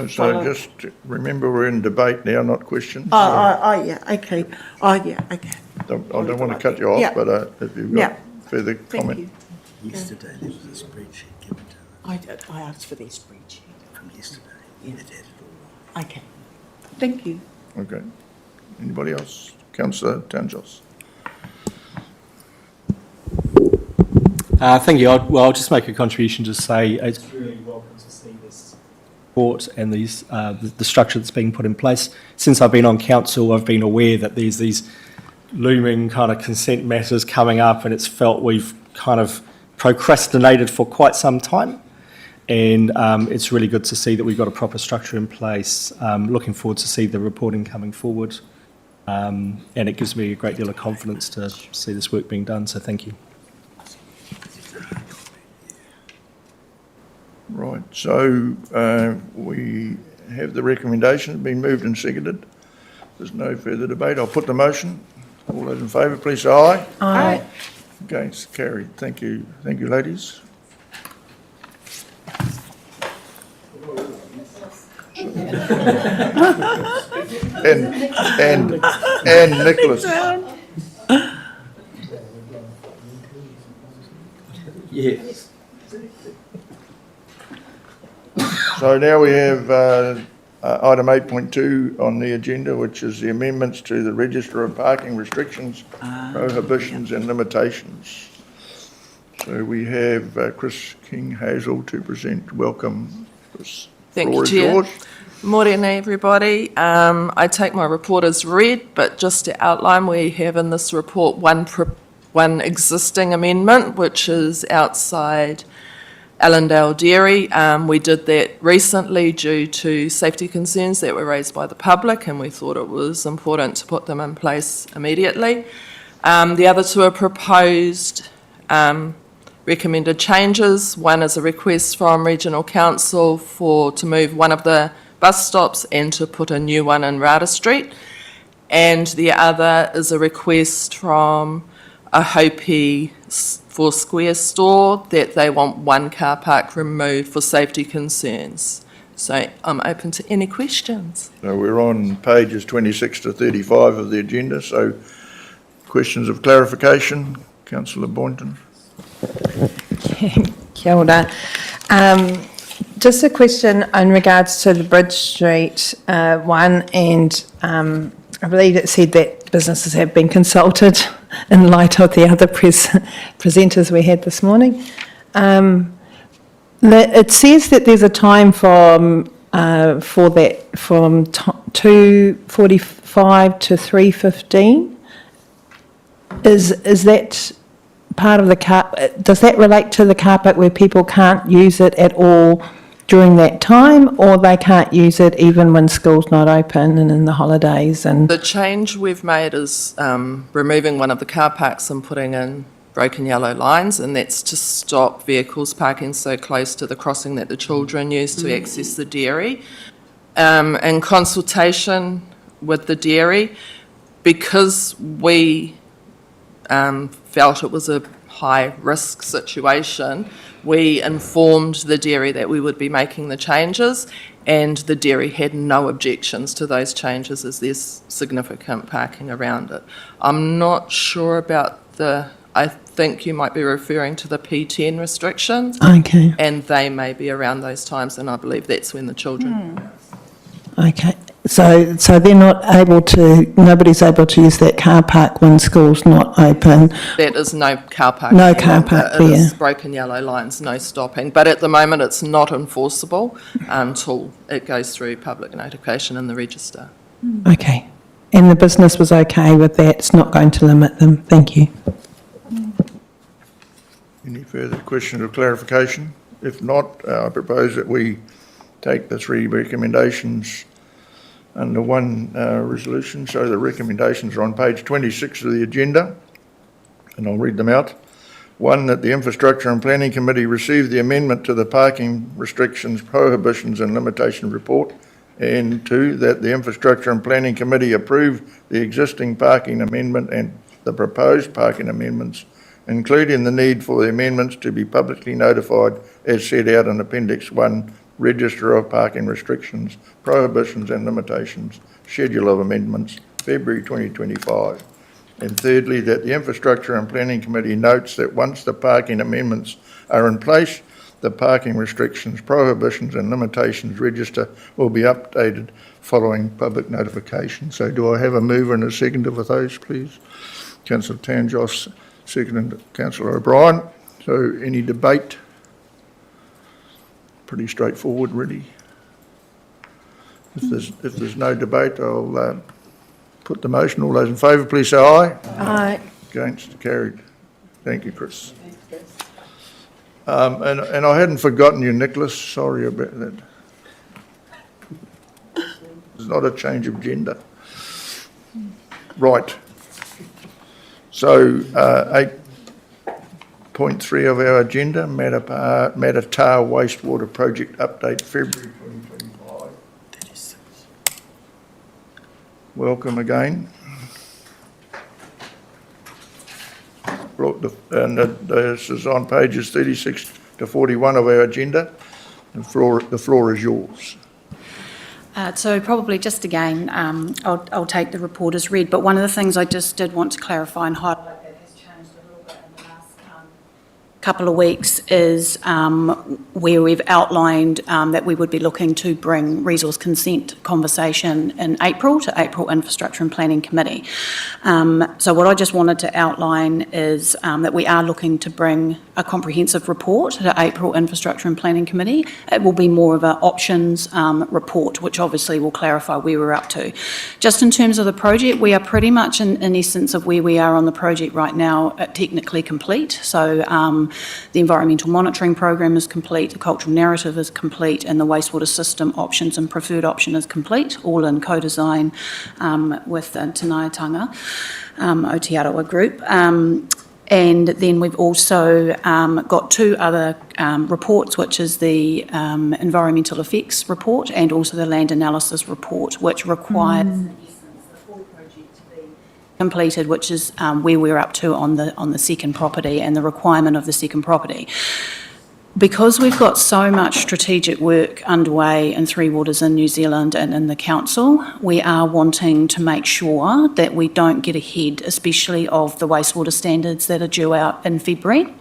So just remember, we're in debate now, not questions. Yeah, okay. Okay. I don't want to cut you off, but if you've got further comment. Yesterday there was a spreadsheet given to us. I asked for their spreadsheet. From yesterday. Yeah. It had it all. Okay. Thank you. Okay. Anybody else? Councillor Tangos. Thank you. I'll just make a contribution to say it's really welcome to see this report and these the structure that's being put in place. Since I've been on council, I've been aware that there's these looming kind of consent matters coming up, and it's felt we've kind of procrastinated for quite some time. And it's really good to see that we've got a proper structure in place. Looking forward to see the reporting coming forward. And it gives me a great deal of confidence to see this work being done, so thank you. Right, so we have the recommendation been moved and seconded. There's no further debate. I'll put the motion. All those in favour, please say aye. Aye. Against, carried. Thank you, ladies. and Nicholas. Yes. So now we have item 8.2 on the agenda, which is the amendments to the Register of Parking Restrictions, Prohibitions and Limitations. So we have Chris King-Hazel to present. Welcome, Chris. Thank Floor you, is Chair. yours. Morning, everybody. I take my report as read, but just to outline, we have in this report one existing amendment, which is outside Allendale Dairy. We did that recently due to safety concerns that were raised by the public, and we thought it was important to put them in place immediately. The other two are proposed recommended changes. One is a request from Regional Council to move one of the bus stops and to put a new one in Rada Street. And the other is a request from a Hopi for Square store that they want one car park removed for safety concerns. So I'm open to any questions. So we're on pages 26 to 35 of the agenda. So questions of clarification, Councillor Boynton. Kia ora. Just a question in regards to the Bridge Street one, and I believe it said that businesses have been consulted in light of the other presenters we had this morning. It says that there's a time for that from 2:45 to 3:15. Is that part of the car? Does that relate to the car park where people can't use it at all during that time, or they can't use it even when school's not open and in the holidays? And The change we've made is removing one of the car parks and putting in broken yellow lines, and that's to stop vehicles parking so close to the crossing that the children use to access the dairy. In consultation with the dairy, because we felt it was a high-risk situation, we informed the dairy that we would be making the changes, and the dairy had no objections to those changes as there's significant parking around it. I'm not sure about I think you might be referring to the P10 restrictions. Okay. And they may be around those times, and I believe that's when the children... okay, so they're not able to. Nobody's able to use that car park when school's not open. There is no car park. No car park It is there. broken yellow lines, no stopping. But at the moment, it's not enforceable until it goes through public notification in the register. Okay, and the business was okay with that. It's not going to limit them. Thank you. Any further questions or clarification? If not, I propose that we take the three recommendations under one resolution. So the recommendations are on page 26 of the agenda, and I'll read them out. 1, that the Infrastructure and Planning Committee receive the amendment to the Parking Restrictions, Prohibitions and Limitations Report. And 2, that the Infrastructure and Planning Committee approve the existing parking amendment and the proposed parking amendments, including the need for the amendments to be publicly notified as set out in Appendix 1, Register of Parking Restrictions, Prohibitions and Limitations, Schedule of Amendments, February 2025. And thirdly, that the Infrastructure and Planning Committee notes that once the parking amendments are in place, the Parking Restrictions, Prohibitions and Limitations Register will be updated following public notification. So do I have a mover and a seconder for those, please? Councillor Tanjos, seconded Councillor O'Brien. So any debate? Pretty straightforward, really. If there's no debate, I'll put the motion. All those in favour, please say aye. Aye. Against, carried. Thank you, Chris. And I hadn't forgotten you, Nicholas. Sorry about that. It's not a change of gender. Right. So 8.3 of our agenda, Matata Wastewater Project Update, February 2025. Welcome again. And this is on pages 36 to 41 of our agenda. The floor is yours. So probably just again, I'll take the report as read, but one of the things I just did want to clarify and highlight that has changed a little bit in the last couple of weeks is where we've outlined that we would be looking to bring resource consent conversation in April to April Infrastructure and Planning Committee. So what I just wanted to outline is that we are looking to bring a comprehensive report to April Infrastructure and Planning Committee. It will be more of an options report, which obviously will clarify where we're up to. Just in terms of the project, we are pretty much in essence of where we are on the project right now, technically complete. So the environmental monitoring program is complete, the cultural narrative is complete, and the wastewater system options and preferred option is complete, all in co-design with the Tanaitanga Aotearoa group. And then we've also got two other reports, which is the environmental effects report and also the land analysis report, which requires in essence the full project to be completed, which is where we're up to on the second property and the requirement of the second property. Because we've got so much strategic work underway in Three Waters in New Zealand and in the council, we are wanting to make sure that we don't get ahead, especially of the wastewater standards that are due out in February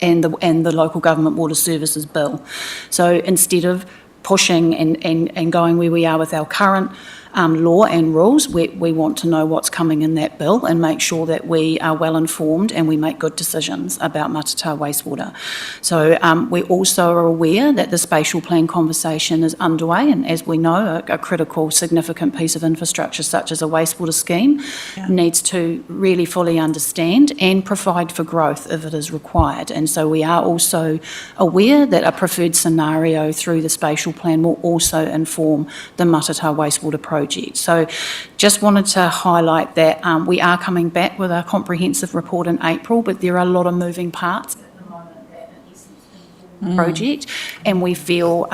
and the local government water services bill. So instead of pushing and going where we are with our current law and rules, we want to know what's coming in that bill and make sure that we are well informed and we make good decisions about Matata wastewater. So we also are aware that the spatial plan conversation is underway, and as we know, a critical, significant piece of infrastructure such as a wastewater scheme needs to really fully understand and provide for growth if it is required. And so we are also aware that a preferred scenario through the spatial plan will also inform the Matata wastewater project. So just wanted to highlight that we are coming back with a comprehensive report in April, but there are a lot of moving parts at the moment that in essence inform the project, and we feel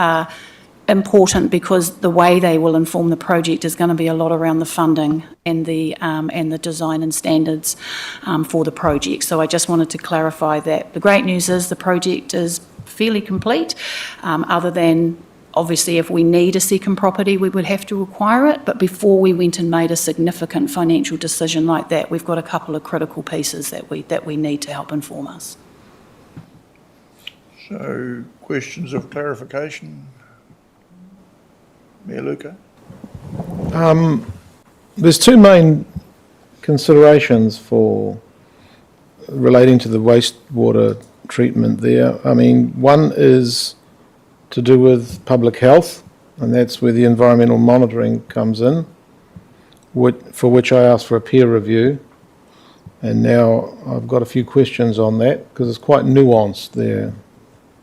important because the way they will inform the project is going to be a lot around the funding and the design and standards for the project. So I just wanted to clarify that. The great news is the project is fairly complete, other than obviously, if we need a second property, we would have to acquire it. But before we went and made a significant financial decision like that, we've got a couple of critical pieces that we need to help inform us. So, questions of clarification? Mayor Luca? There's two main considerations for relating to the wastewater treatment there. I mean, one is to do with public health, and that's where the environmental monitoring comes in, for which I asked for a peer review. And now I've got a few questions on that, because it's quite nuanced there,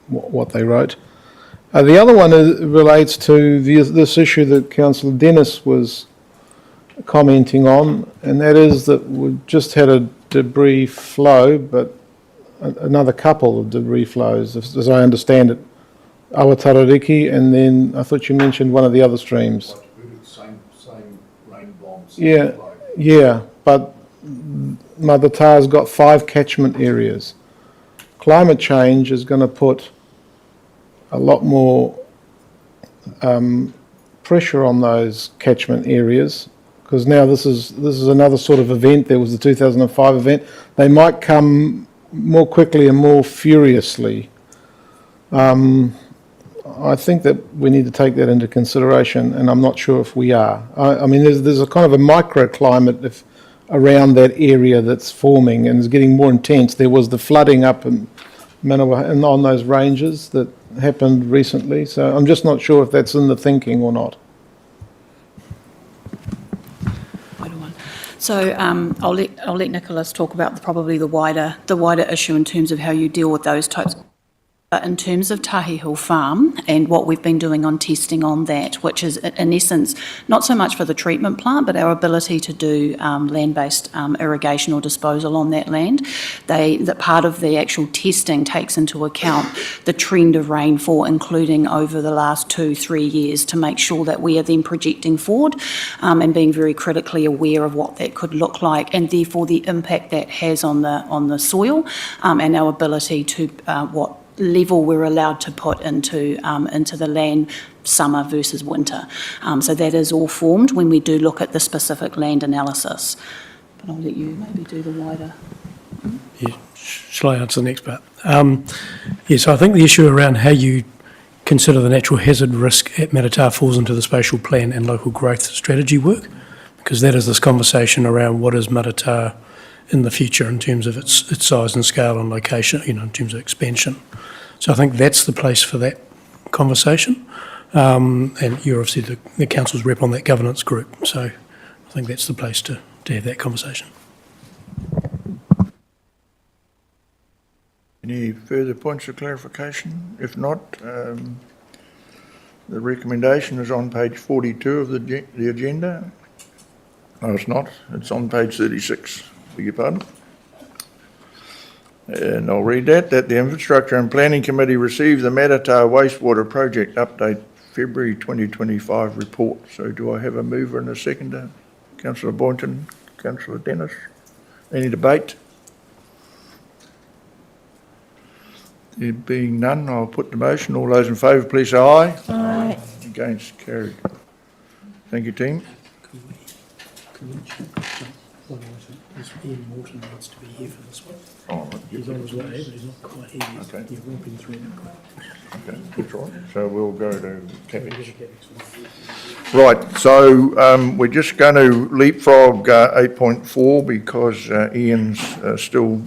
what they wrote. The other one relates to this issue that Councillor Dennis was commenting on, and that is that we've just had a debris flow, but another couple of debris flows, as I understand it. Awatarariki, and then I thought you mentioned one of the other streams. Same rain bombs. Yeah, but Matata's got 5 catchment areas. Climate change is going to put a lot more pressure on those catchment areas, because now this is another sort of event. There was the 2005 event. They might come more quickly and more furiously. I think that we need to take that into consideration, and I'm not sure if we are. I mean, there's a kind of a microclimate around that area that's forming and is getting more intense. There was the flooding up in Manawa and on those ranges that happened recently, so I'm just not sure if that's in the thinking or not. So I'll let Nicholas talk about probably the wider issue in terms of how you deal with those types. But in terms of Tahi Hill Farm and what we've been doing on testing on that, which is in essence not so much for the treatment plant, but our ability to do land-based irrigation or disposal on that land, that part of the actual testing takes into account the trend of rainfall, including over the last 2-3 years, to make sure that we are then projecting forward and being very critically aware of what that could look like, and therefore the impact that has on the soil and our ability to what level we're allowed to put into the land summer versus winter. So that is all formed when we do look at the specific land analysis. But I'll let you maybe do the wider. Yeah, shall I answer the next part? So I think the issue around how you consider the natural hazard risk at Matata falls into the spatial plan and local growth strategy work, because that is this conversation around what is Matata in the future in terms of its size and scale and location, in terms of expansion. So I think that's the place for that conversation. And you're obviously the council's rep on that governance group. So I think that's the place to have that conversation. Any further points of clarification? If not, the recommendation is on page 42 of the agenda. No, it's not. It's on page 36. Beg your pardon. And I'll read that the Infrastructure and Planning Committee received the Matata Wastewater Project Update February 2025 report. So do I have a mover and a seconder? Councillor Boynton, Councillor Dennis. Any debate? There being none, I'll put the motion. All those in favour, please say aye. Aye. Against, carried. Thank you, team. Ian Morton needs to be here for this one. Oh, he's on his way, but he's not quite here yet. Okay. You're walking through it. Okay, that's right. So we'll go to Capex. Right, so we're just going to leapfrog 8.4 because Ian's still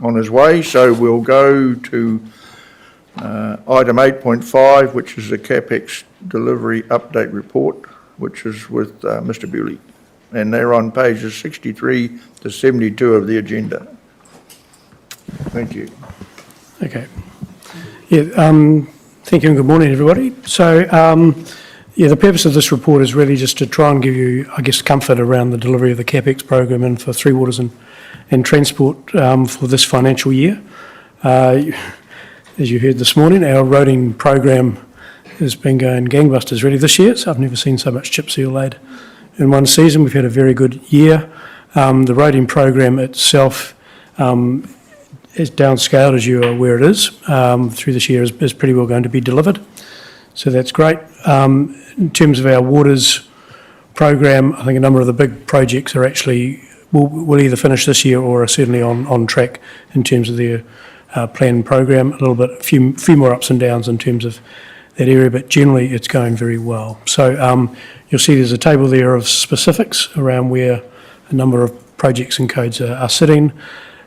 on his way. So we'll go to item 8.5, which is the Capex delivery update report, which is with Mr. Bewley. And they're on pages 63 to 72 of the agenda. Thank you. Okay. Yeah, thank you and good morning, everybody. So, the purpose of this report is really just to try and give you, I guess, comfort around the delivery of the Capex program and for Three Waters and Transport for this financial year. As you heard this morning, our roading program has been going gangbusters really this year. So I've never seen so much chip seal laid in one season. We've had a very good year. The roading program itself is downscaled, as you are aware it is, through this year is pretty well going to be delivered. So that's great. In terms of our waters program, I think a number of the big projects are actually, will either finish this year or are certainly on track in terms of their planned program. A few more ups and downs in terms of that area, but generally it's going very well. So you'll see there's a table there of specifics around where a number of projects and codes are sitting.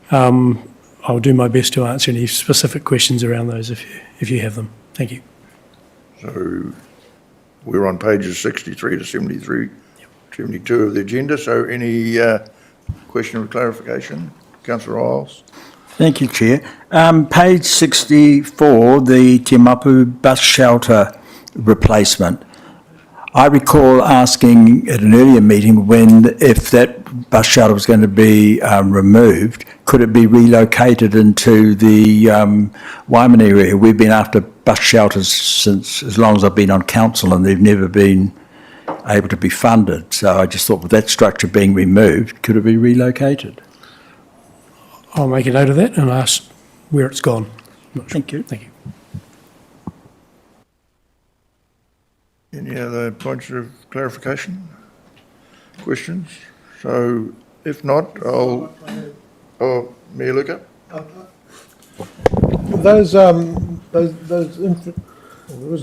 I'll do my best to answer any specific questions around those if you have them. Thank you. So we're on pages 63 to 73, 72 of the agenda. So any question or clarification? Councillor Isles. Thank you, Chair. Page 64, the Te Mapu bus shelter replacement. I recall asking at an earlier meeting if that bus shelter was going to be removed, could it be relocated into the Waimana area? We've been after bus shelters since as long as I've been on council, and they've never been able to be funded. So I just thought, with that structure being removed, could it be relocated? I'll make a note of that and ask where it's gone. Thank you. Thank you. Any other points of clarification? Questions? So if not, Mayor Luca? There is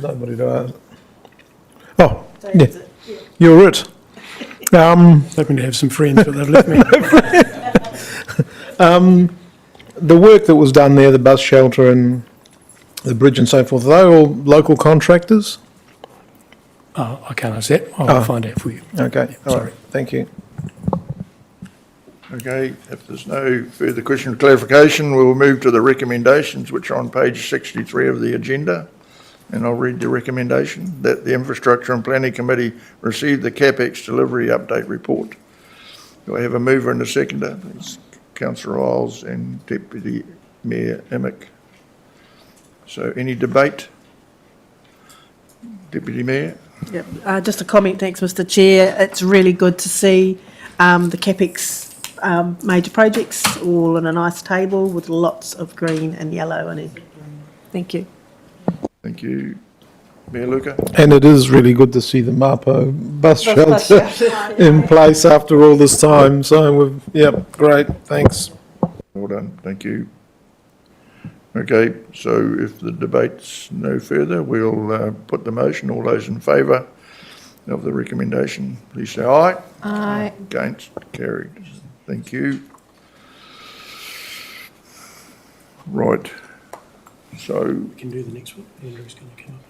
nobody to ask. Oh, yeah, you're it. Hoping to have some friends, but they've left me. The work that was done there, the bus shelter and the bridge and so forth, are they all local contractors? Oh, I can't answer that. I'll find out for you. Okay, Yeah, all sorry. right, thank you. Okay, if there's no further question or clarification, we'll move to the recommendations, which are on page 63 of the agenda. And I'll read the recommendation that the Infrastructure and Planning Committee receive the Capex delivery update report. Do I have a mover and a seconder, please? Councillor Isles and Deputy Mayor Emick. So any debate? Deputy Mayor? Yep. Just a comment, thanks, Mr Chair. It's really good to see the Capex major projects all in a nice table with lots of green and yellow in it. Thank you. Thank you. Mayor Luca? And it is really good to see the Mapo bus shelter in place after all this time. So, great, thanks. Well done, thank you. Okay, so if the debate's no further, we'll put the motion. All those in favour of the recommendation, please say aye. Aye. Against? Carried. Thank you. Right. So. We can do the next one. Andrew's going to come up.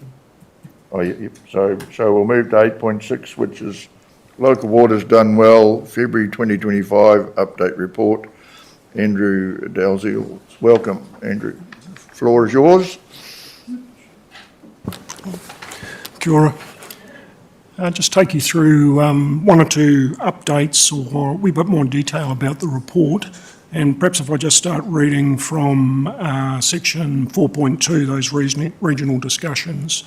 Oh, yeah, so we'll move to 8.6, which is Local Water's Done Well, February 2025 update report. Andrew Dalziel, welcome, Andrew. Floor is yours. Kia ora. I'll just take you through one or two updates or a wee bit more detail about the report. And perhaps if I just start reading from section 4.2, those regional discussions.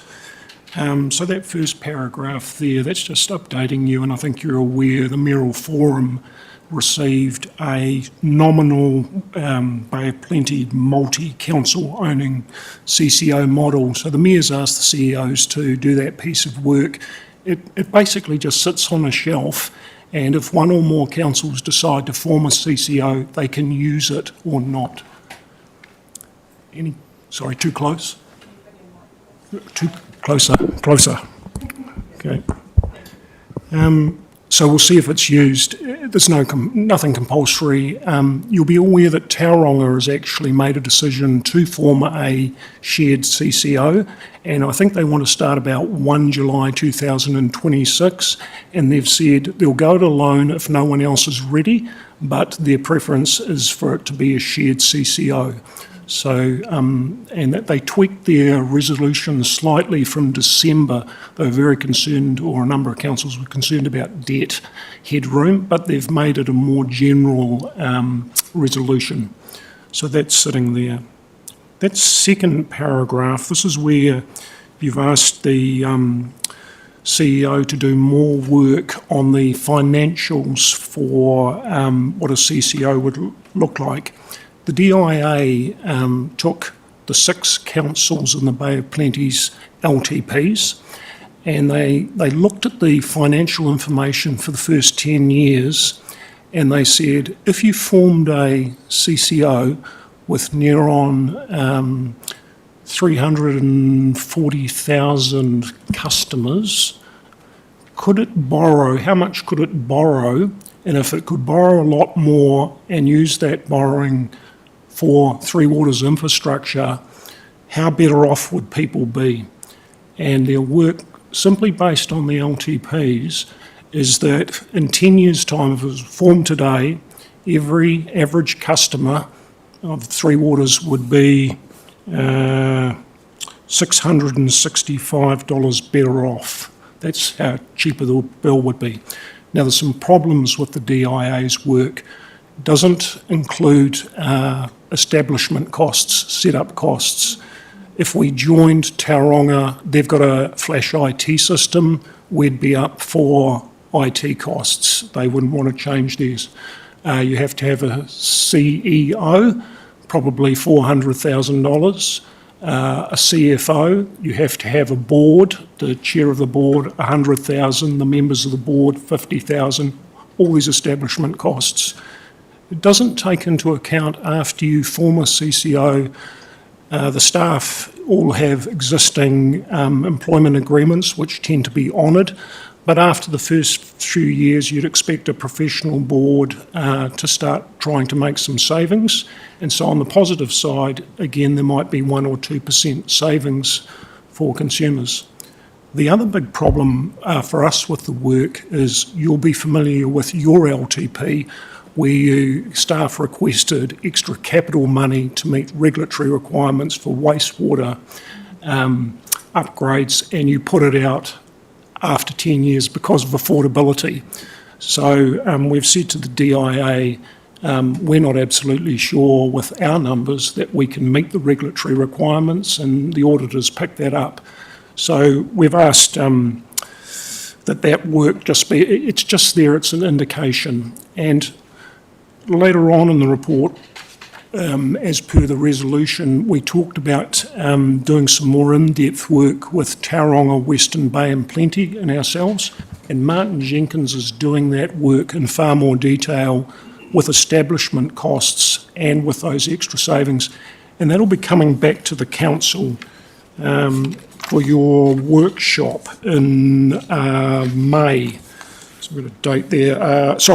So that first paragraph there, that's just updating you, and I think you're aware the Mayoral Forum received a nominal Bay of Plenty multi-council owning CCO model. So the Mayor's asked the CEOs to do that piece of work. It basically just sits on a shelf, and if one or more councils decide to form a CCO, they can use it or not. Sorry, too close? Too closer. Okay. So we'll see if it's used. There's nothing compulsory. You'll be aware that Tauranga has actually made a decision to form a shared CCO, and I think they want to start about 1 July 2026, and they've said they'll go it alone if no one else is ready, but their preference is for it to be a shared CCO. So, and that they tweaked their resolution slightly from December. They were very concerned, or a number of councils were concerned about debt headroom, but they've made it a more general resolution. So that's sitting there. That second paragraph, this is where you've asked the CEO to do more work on the financials for what a CCO would look like. The DIA took the 6 councils in the Bay of Plenty's LTPs, and they looked at the financial information for the first 10 years, and they said, if you formed a CCO with near on 340,000 customers, could it borrow, how much could it borrow, and if it could borrow a lot more and use that borrowing for Three Waters infrastructure, how better off would people be? And their work, simply based on the LTPs, is that in 10 years' time, if it was formed today, every average customer of Three Waters would be $665 better off. That's how cheaper the bill would be. Now, there's some problems with the DIA's work. It doesn't include establishment costs, set-up costs. If we joined Tauranga, they've got a flash IT system, we'd be up for IT costs. They wouldn't want to change theirs. You have to have a CEO, probably $400,000. A CFO, you have to have a board, the chair of the board, $100,000, the members of the board, $50,000, all these establishment costs. It doesn't take into account after you form a CCO, the staff all have existing employment agreements which tend to be honoured, but after the first few years you'd expect a professional board to start trying to make some savings, and so on the positive side, again, there might be 1 or 2% savings for consumers. The other big problem for us with the work is you'll be familiar with your LTP, where staff requested extra capital money to meet regulatory requirements for wastewater upgrades, and you put it out after 10 years because of affordability. So we've said to the DIA, we're not absolutely sure with our numbers that we can meet the regulatory requirements, and the auditors picked that up. So we've asked that work just be, it's just there, it's an indication. And later on in the report, as per the resolution, we talked about doing some more in-depth work with Tauranga, Western Bay and Plenty and ourselves. And Martin Jenkins is doing that work in far more detail with establishment costs and with those extra savings. And that'll be coming back to the council for your workshop in May. So we've got a date there,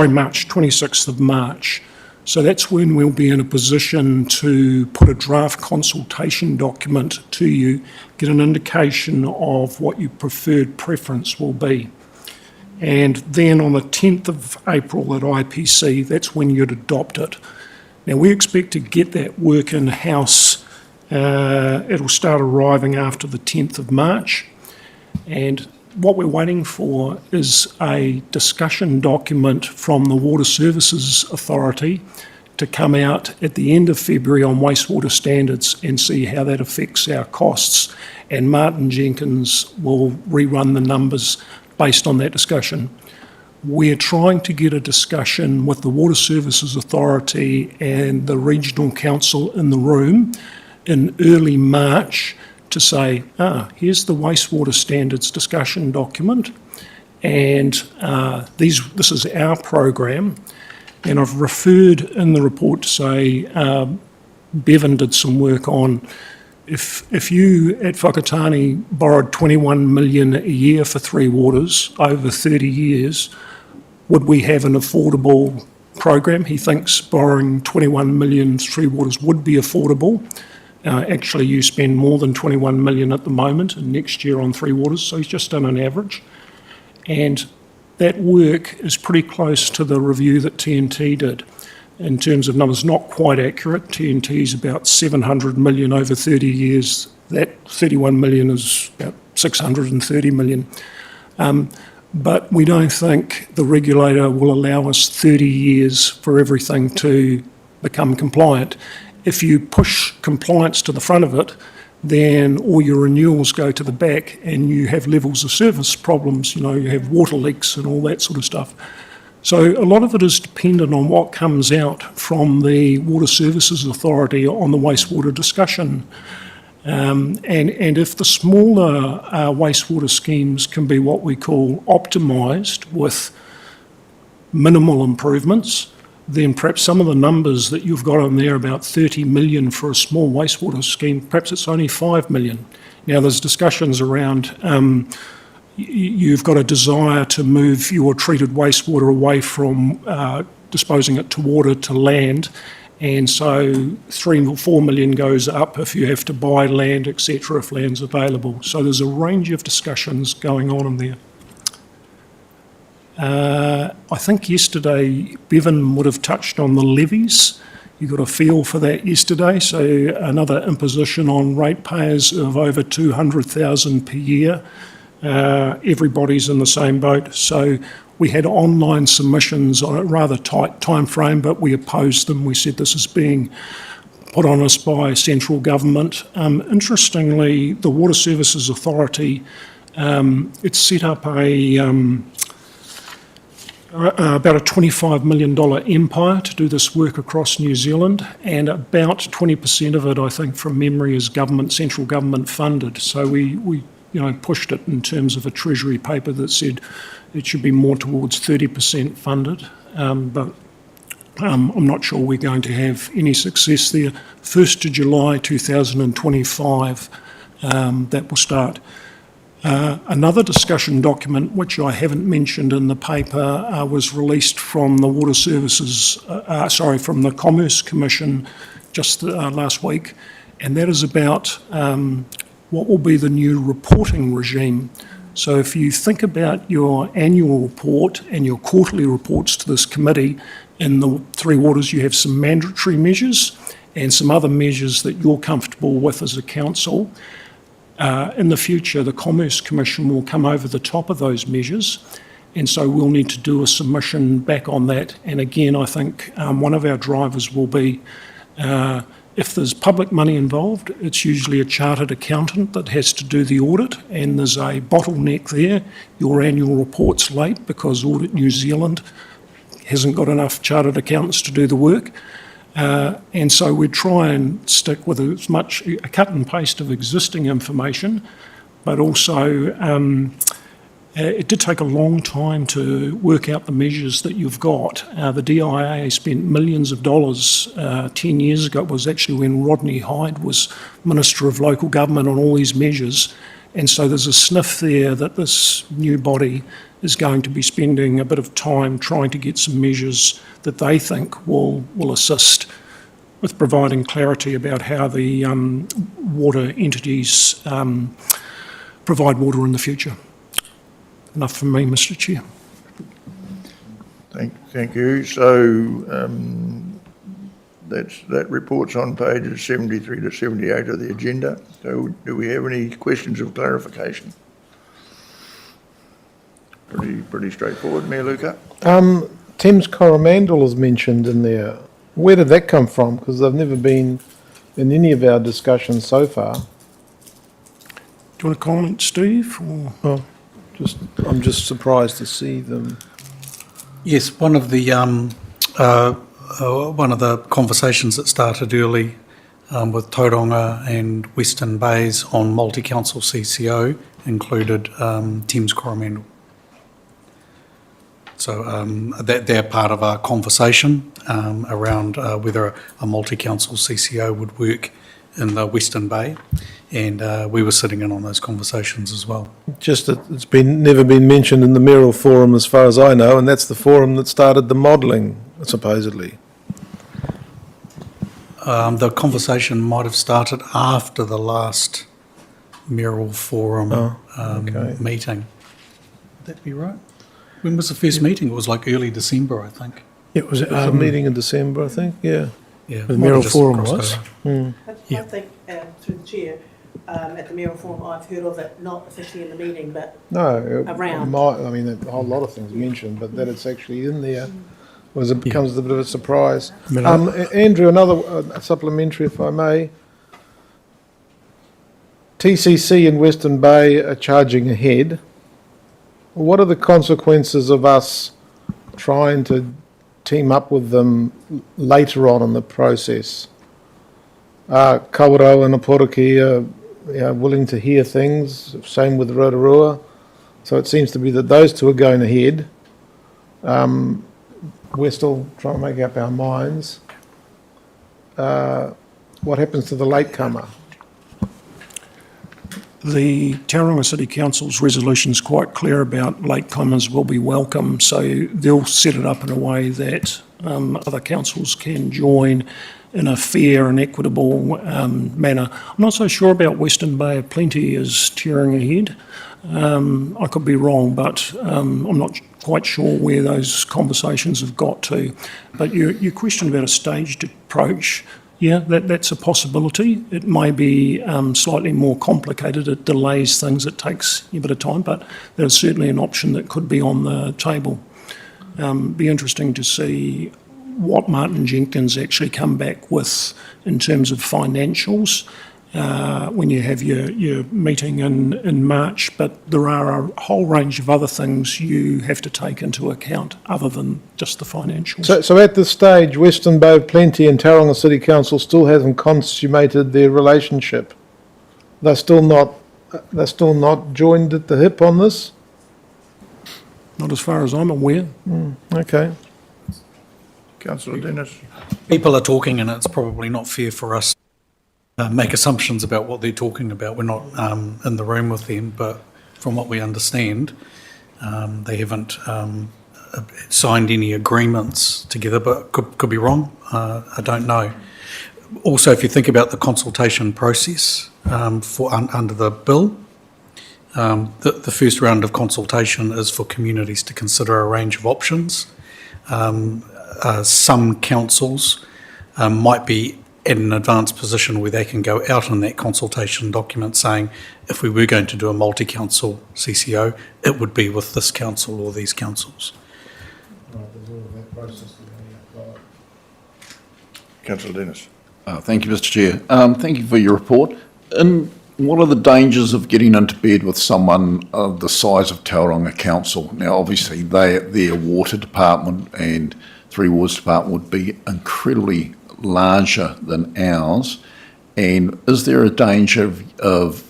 March, 26th of March. So that's when we'll be in a position to put a draft consultation document to you, get an indication of what your preferred preference will be. And then on the 10th of April at IPC, that's when you'd adopt it. Now we expect to get that work in-house. It'll start arriving after the 10th of March. And what we're waiting for is a discussion document from the Water Services Authority to come out at the end of February on wastewater standards and see how that affects our costs. And Martin Jenkins will rerun the numbers based on that discussion. We're trying to get a discussion with the Water Services Authority and the Regional Council in the room in early March to say, here's the wastewater standards discussion document, and this is our program. And I've referred in the report to say, Bevan did some work on, if you at Whakatane borrowed 21 million a year for Three Waters over 30 years, would we have an affordable program? He thinks borrowing 21 million Three Waters would be affordable. Actually, you spend more than 21 million at the moment and next year on Three Waters, so he's just done an average. And that work is pretty close to the review that TNT did. In terms of numbers, not quite accurate. TNT is about 700 million over 30 years. That 31 million is about 630 million. But we don't think the regulator will allow us 30 years for everything to become compliant. If you push compliance to the front of it, then all your renewals go to the back and you have levels of service problems, you have water leaks and all that sort of stuff. So a lot of it is dependent on what comes out from the Water Services Authority on the wastewater discussion. And if the smaller wastewater schemes can be what we call optimised with minimal improvements, then perhaps some of the numbers that you've got on there, about 30 million for a small wastewater scheme, perhaps it's only 5 million. Now there's discussions around you've got a desire to move your treated wastewater away from disposing it to water to land, and so 3 or 4 million goes up if you have to buy land, etc., if land's available. So there's a range of discussions going on in there. I think yesterday Bevan would have touched on the levies. You got a feel for that yesterday. So another imposition on ratepayers of over 200,000 per year. Everybody's in the same boat. So we had online submissions on a rather tight time frame, but we opposed them. We said this is being put on us by central government. Interestingly, the Water Services Authority, it's set up about a $25 million empire to do this work across New Zealand, and about 20% of it, I think, from memory, is central government funded. So we pushed it in terms of a Treasury paper that said it should be more towards 30% funded, but I'm not sure we're going to have any success there. 1st of July 2025, that will start. Another discussion document, which I haven't mentioned in the paper, was released from the Water Services, from the Commerce Commission just last week, and that is about what will be the new reporting regime. So if you think about your annual report and your quarterly reports to this committee, in the Three Waters you have some mandatory measures and some other measures that you're comfortable with as a council. In the future, the Commerce Commission will come over the top of those measures, and so we'll need to do a submission back on that. And again, I think one of our drivers will be, if there's public money involved, it's usually a chartered accountant that has to do the audit, and there's a bottleneck there. Your annual report's late because Audit New Zealand hasn't got enough chartered accountants to do the work. And so we try and stick with as much a cut and paste of existing information, but also it did take a long time to work out the measures that you've got. The DIA spent millions of dollars 10 years ago. It was actually when Rodney Hyde was Minister of Local Government on all these measures. And so there's a sniff there that this new body is going to be spending a bit of time trying to get some measures that they think will assist with providing clarity about how the water entities provide water in the future. Enough from me, Mr. Chair. Thank you. So that report's on pages 73 to 78 of the agenda. So do we have any questions of clarification? Pretty straightforward, Mayor Luca. Thames Coromandel is mentioned in there. Where did that come from? Because they've never been in any of our discussions so far. Do you want to comment, Steve? Or? Oh, I'm just surprised to see them. Yes, one of the conversations that started early with Tauranga and Western Bays on multi-council CCO included Thames Coromandel. So they're part of our conversation around whether a multi-council CCO would work in the Western Bay, and we were sitting in on those conversations as well. Just that it's never been mentioned in the mayoral forum as far as I know, and that's the forum that started the modelling, supposedly. The conversation might have started after the last mayoral forum meeting. Would that be right? When was the first meeting? It was like early December, I think. It was a meeting in December, I think, yeah. Yeah, the mayoral forum was. I think, through the chair, at the mayoral forum, I've heard of it, not officially in the meeting, but around. I mean, a whole lot of things mentioned, but that it's actually in there becomes a bit of a surprise. Andrew, another supplementary, if I may. TCC in Western Bay are charging ahead. What are the consequences of us trying to team up with them later on in the process? Kawerau and Aporaki are willing to hear things, same with Rotorua. So it seems to be that those two are going ahead. We're still trying to make up our minds. What happens to the latecomer? The Tauranga City Council's resolution is quite clear about latecomers will be welcome, so they'll set it up in a way that other councils can join in a fair and equitable manner. I'm not so sure about Western Bay of Plenty is tearing ahead. I could be wrong, but I'm not quite sure where those conversations have got to. But your question about a staged approach, yeah, that's a possibility. It may be slightly more complicated. It delays things. It takes a bit of time, but there's certainly an option that could be on the table. Be interesting to see what Martin Jenkins actually come back with in terms of financials when you have your meeting in March, but there are a whole range of other things you have to take into account other than just the financials. So at this stage, Western Bay of Plenty and Tauranga City Council still hasn't consummated their relationship. They're still not joined at the hip on this? Not as far as I'm aware. Okay. Councillor Dennis. People are talking, and it's probably not fair for us to make assumptions about what they're talking about. We're not in the room with them, but from what we understand, they haven't signed any agreements together, but could be wrong. I don't know. Also, if you think about the consultation process under the bill, The first round of consultation is for communities to consider a range of options. Some councils might be in an advanced position where they can go out on that consultation document saying, if we were going to do a multi-council CCO, it would be with this council or these councils. Councillor Dennis. Thank you, Mr Chair. Thank you for your report. And what are the dangers of getting into bed with someone of the size of Tauranga Council? Now, obviously, their water department and Three Wards department would be incredibly larger than ours. And is there a danger of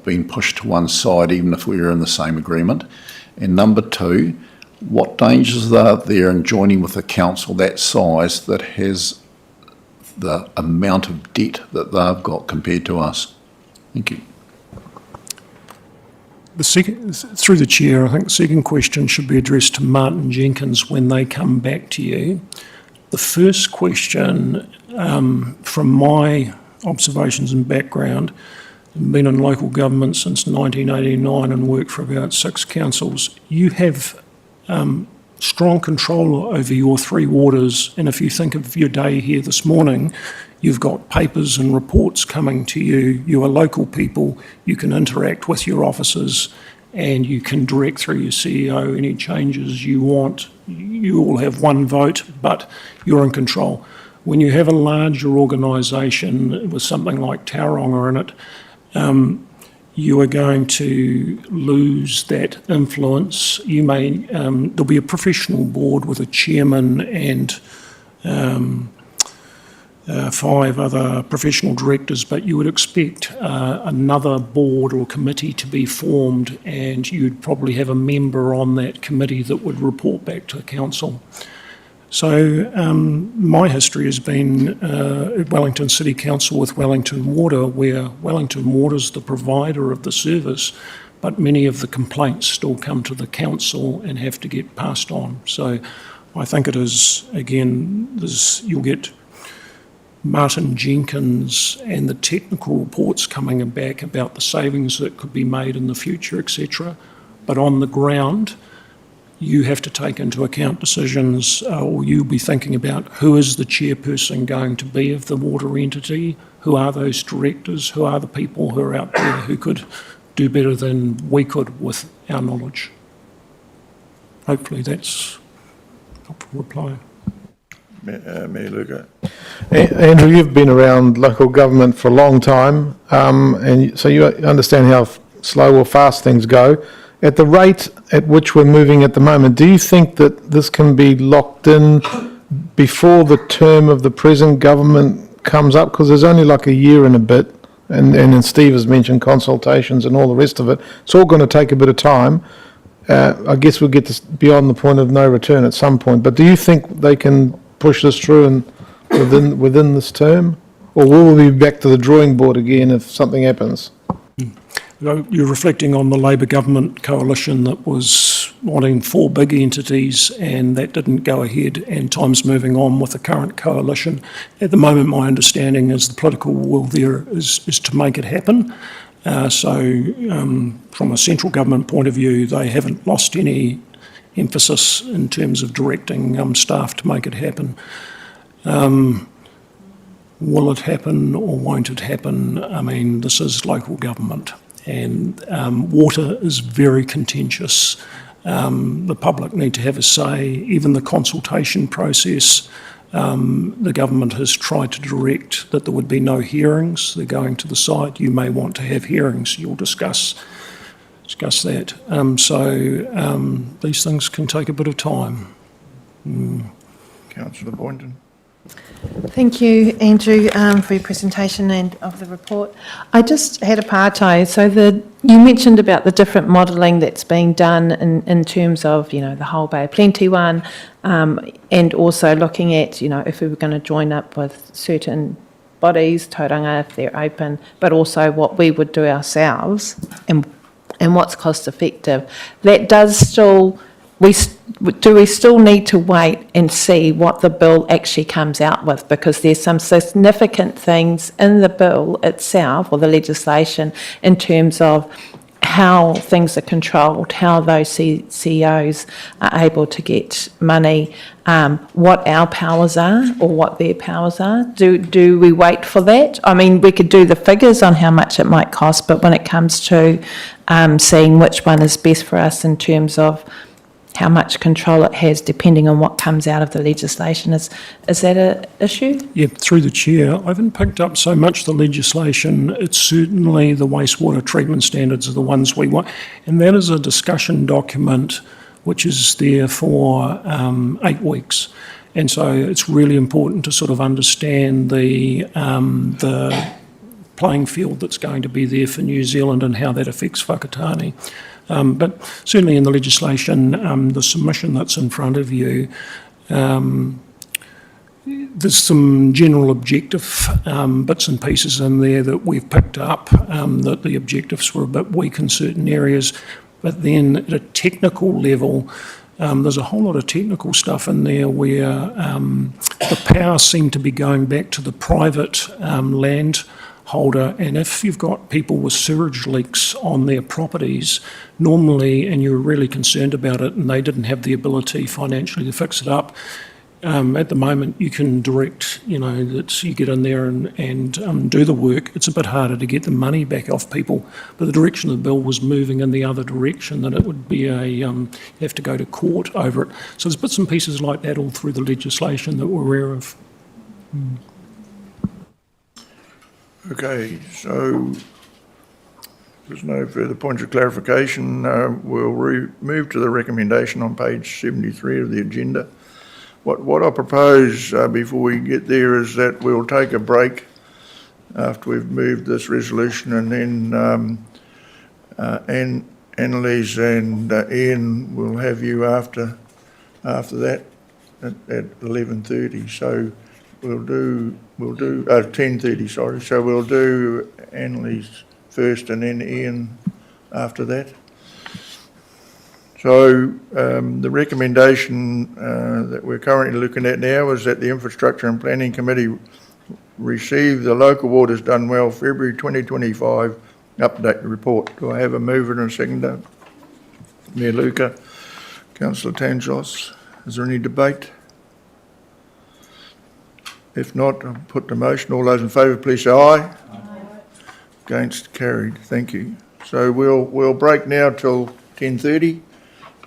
being pushed to one side, even if we were in the same agreement? And number two, what dangers are there in joining with a council that size that has the amount of debt that they've got compared to us? Thank you. Through the chair, I think the second question should be addressed to Martin Jenkins when they come back to you. The first question, from my observations and background, I've been in local government since 1989 and worked for about 6 councils. You have strong control over your 3 waters, and if you think of your day here this morning, you've got papers and reports coming to you. You are local people. You can interact with your officers and you can direct through your CEO any changes you want. You all have one vote, but you're in control. When you have a larger organisation with something like Tauranga in it, you are going to lose that influence. You may, there'll be a professional board with a chairman and 5 other professional directors, but you would expect another board or committee to be formed, and you'd probably have a member on that committee that would report back to the council. So my history has been at Wellington City Council with Wellington Water, where Wellington Water is the provider of the service, but many of the complaints still come to the council and have to get passed on. So I think it is, again, you'll get Martin Jenkins and the technical reports coming back about the savings that could be made in the future, etc. But on the ground, you have to take into account decisions, or you'll be thinking about who is the chairperson going to be of the water entity, who are those directors, who are the people who are out there who could do better than we could with our knowledge. Hopefully that's a helpful reply. Mayor Luca. Andrew, you've been around local government for a long time, and so you understand how slow or fast things go. At the rate at which we're moving at the moment, do you think that this can be locked in before the term of the present government comes up? Because there's only like a year and a bit, and then Steve has mentioned consultations and all the rest of it. It's all going to take a bit of time. I guess we'll get this beyond the point of no return at some point. But do you think they can push this through and within this term? Or will we be back to the drawing board again if something happens? You're reflecting on the Labor government coalition that was wanting 4 big entities, and that didn't go ahead, and time's moving on with the current coalition. At the moment, my understanding is the political will there is to make it happen. From a central government point of view, they haven't lost any emphasis in terms of directing staff to make it happen. Will it happen or won't it happen? I mean, this is local government, and water is very contentious. The public need to have a say. Even the consultation process, the government has tried to direct that there would be no hearings. They're going to the site. You may want to have hearings. You'll discuss that. These things can take a bit of time. Councillor Boynton. Thank you, Andrew, for your presentation and of the report. I just had a partai. So you mentioned about the different modelling that's being done in terms of, the whole Bay of Plenty one, and also looking at, if we were going to join up with certain bodies, tauranga, if they're open, but also what we would do ourselves and what's cost effective. That does still... Do we still need to wait and see what the bill actually comes out with? Because there's some significant things in the bill itself, or the legislation, in terms of how things are controlled, how those CEOs are able to get money, what our powers are or what their powers are. Do we wait for that? I mean, we could do the figures on how much it might cost, but when it comes to seeing which one is best for us in terms of how much control it has depending on what comes out of the legislation, is that an issue? Yeah, through the chair, I haven't picked up so much the legislation. It's certainly the wastewater treatment standards are the ones we want. And that is a discussion document which is there for 8 weeks. And so it's really important to sort of understand the playing field that's going to be there for New Zealand and how that affects whakatane. But certainly in the legislation, the submission that's in front of you, there's some general objective bits and pieces in there that we've picked up, that the objectives were a bit weak in certain areas. But then at a technical level, there's a whole lot of technical stuff in there where the power seemed to be going back to the private landholder, and if you've got people with sewage leaks on their properties, normally, and you're really concerned about it, and they didn't have the ability financially to fix it up, at the moment you can direct, that you get in there and do the work. It's a bit harder to get the money back off people, but the direction of the bill was moving in the other direction, that it would be you have to go to court over it. So there's bits and pieces like that all through the legislation that we're aware of. Okay, so there's no further points of clarification. We'll move to the recommendation on page 73 of the agenda. What I propose before we get there is that we'll take a break after we've moved this resolution, and then Annalise and Ian will have you after that at 11:30. So we'll do 10:30. Sorry. So we'll do Annalise first, and then Ian after that. So the recommendation that we're currently looking at now is that the Infrastructure and Planning Committee receive the Local Waters Done Well February 2025 update report. Do I have a mover and a seconder? Mayor Luca, Councillor Tangelos. Is there any debate? If not, I'll put the motion. All those in favour, please say aye. Aye. Against, carried. Thank you. So we'll break now till 10:30.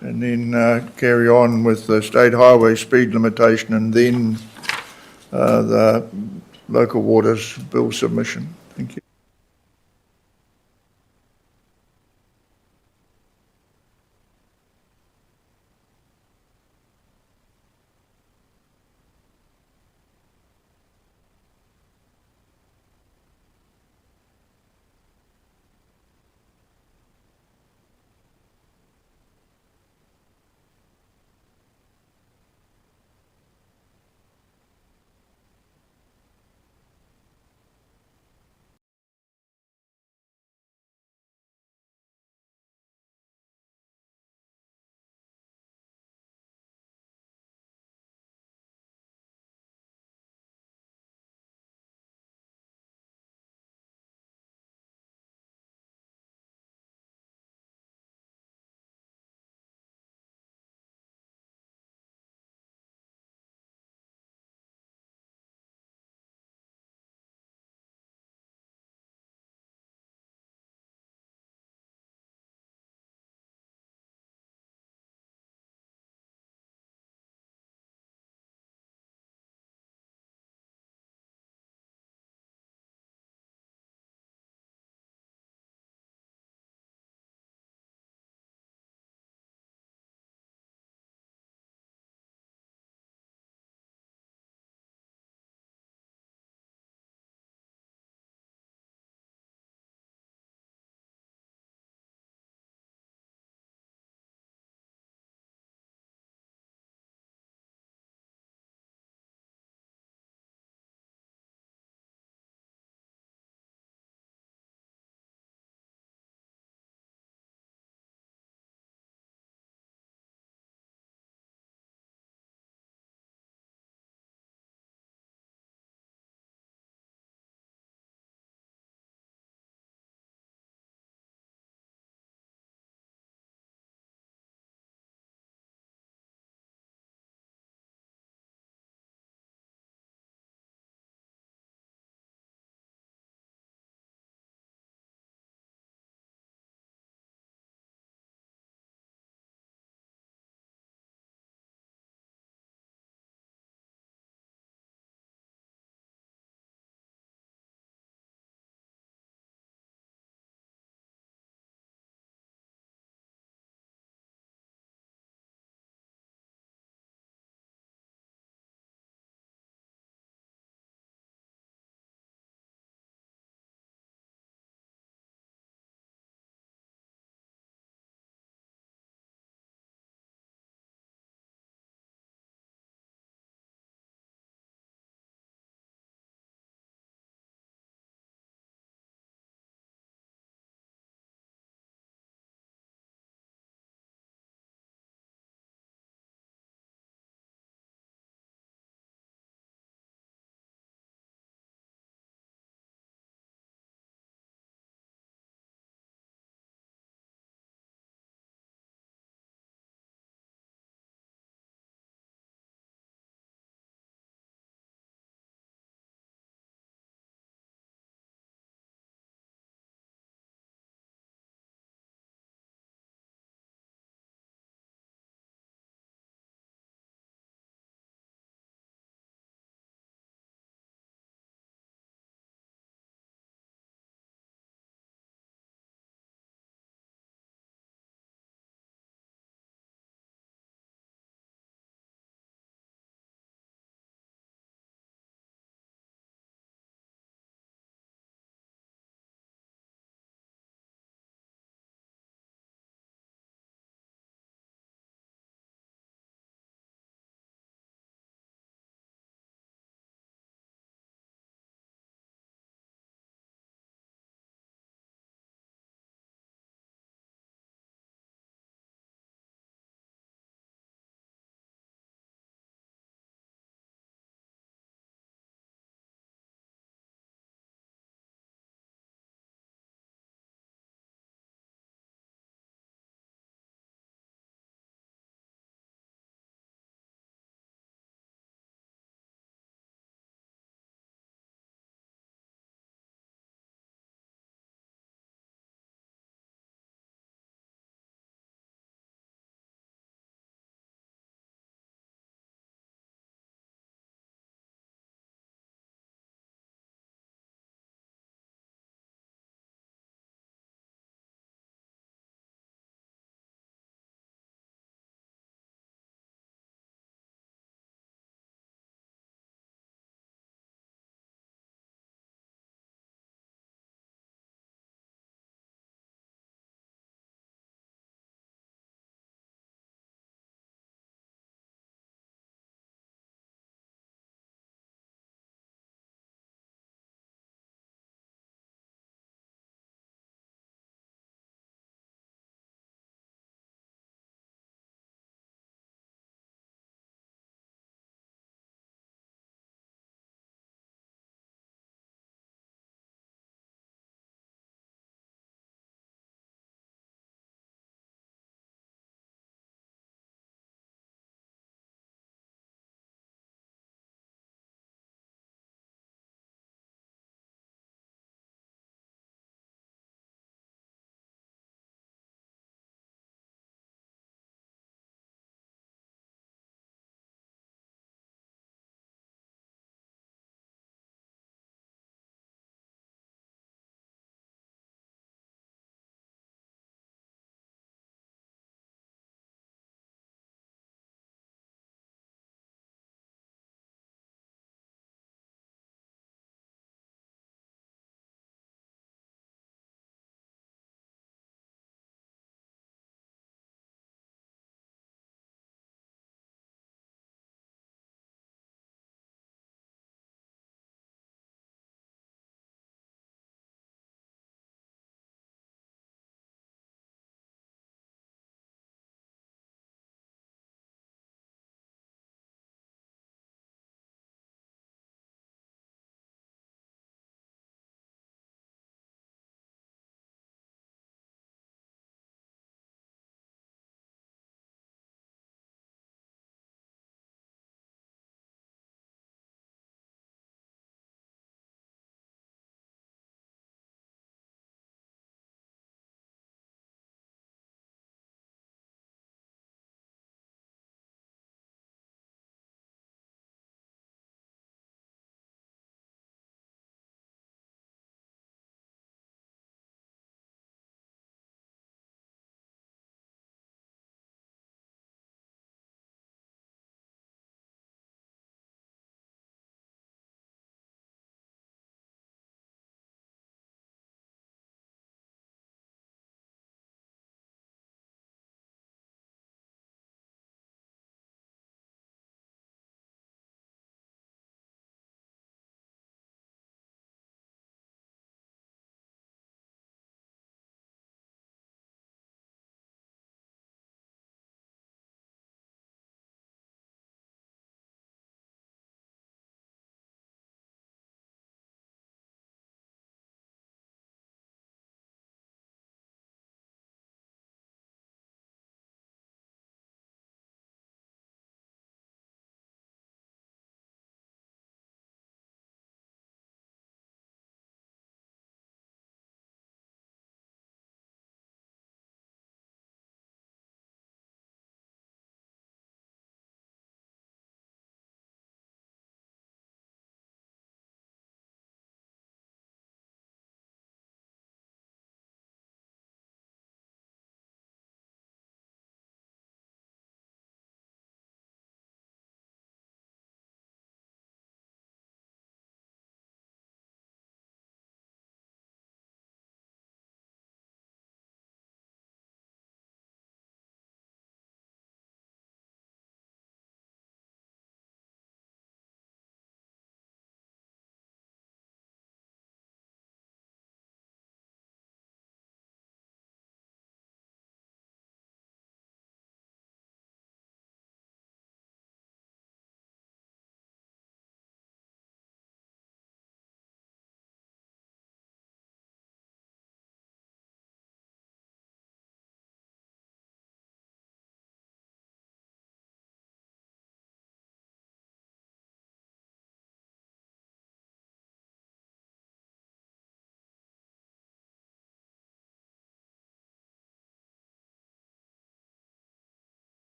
And then carry on with the state highway speed limitation, and then the local waters bill submission. Thank you.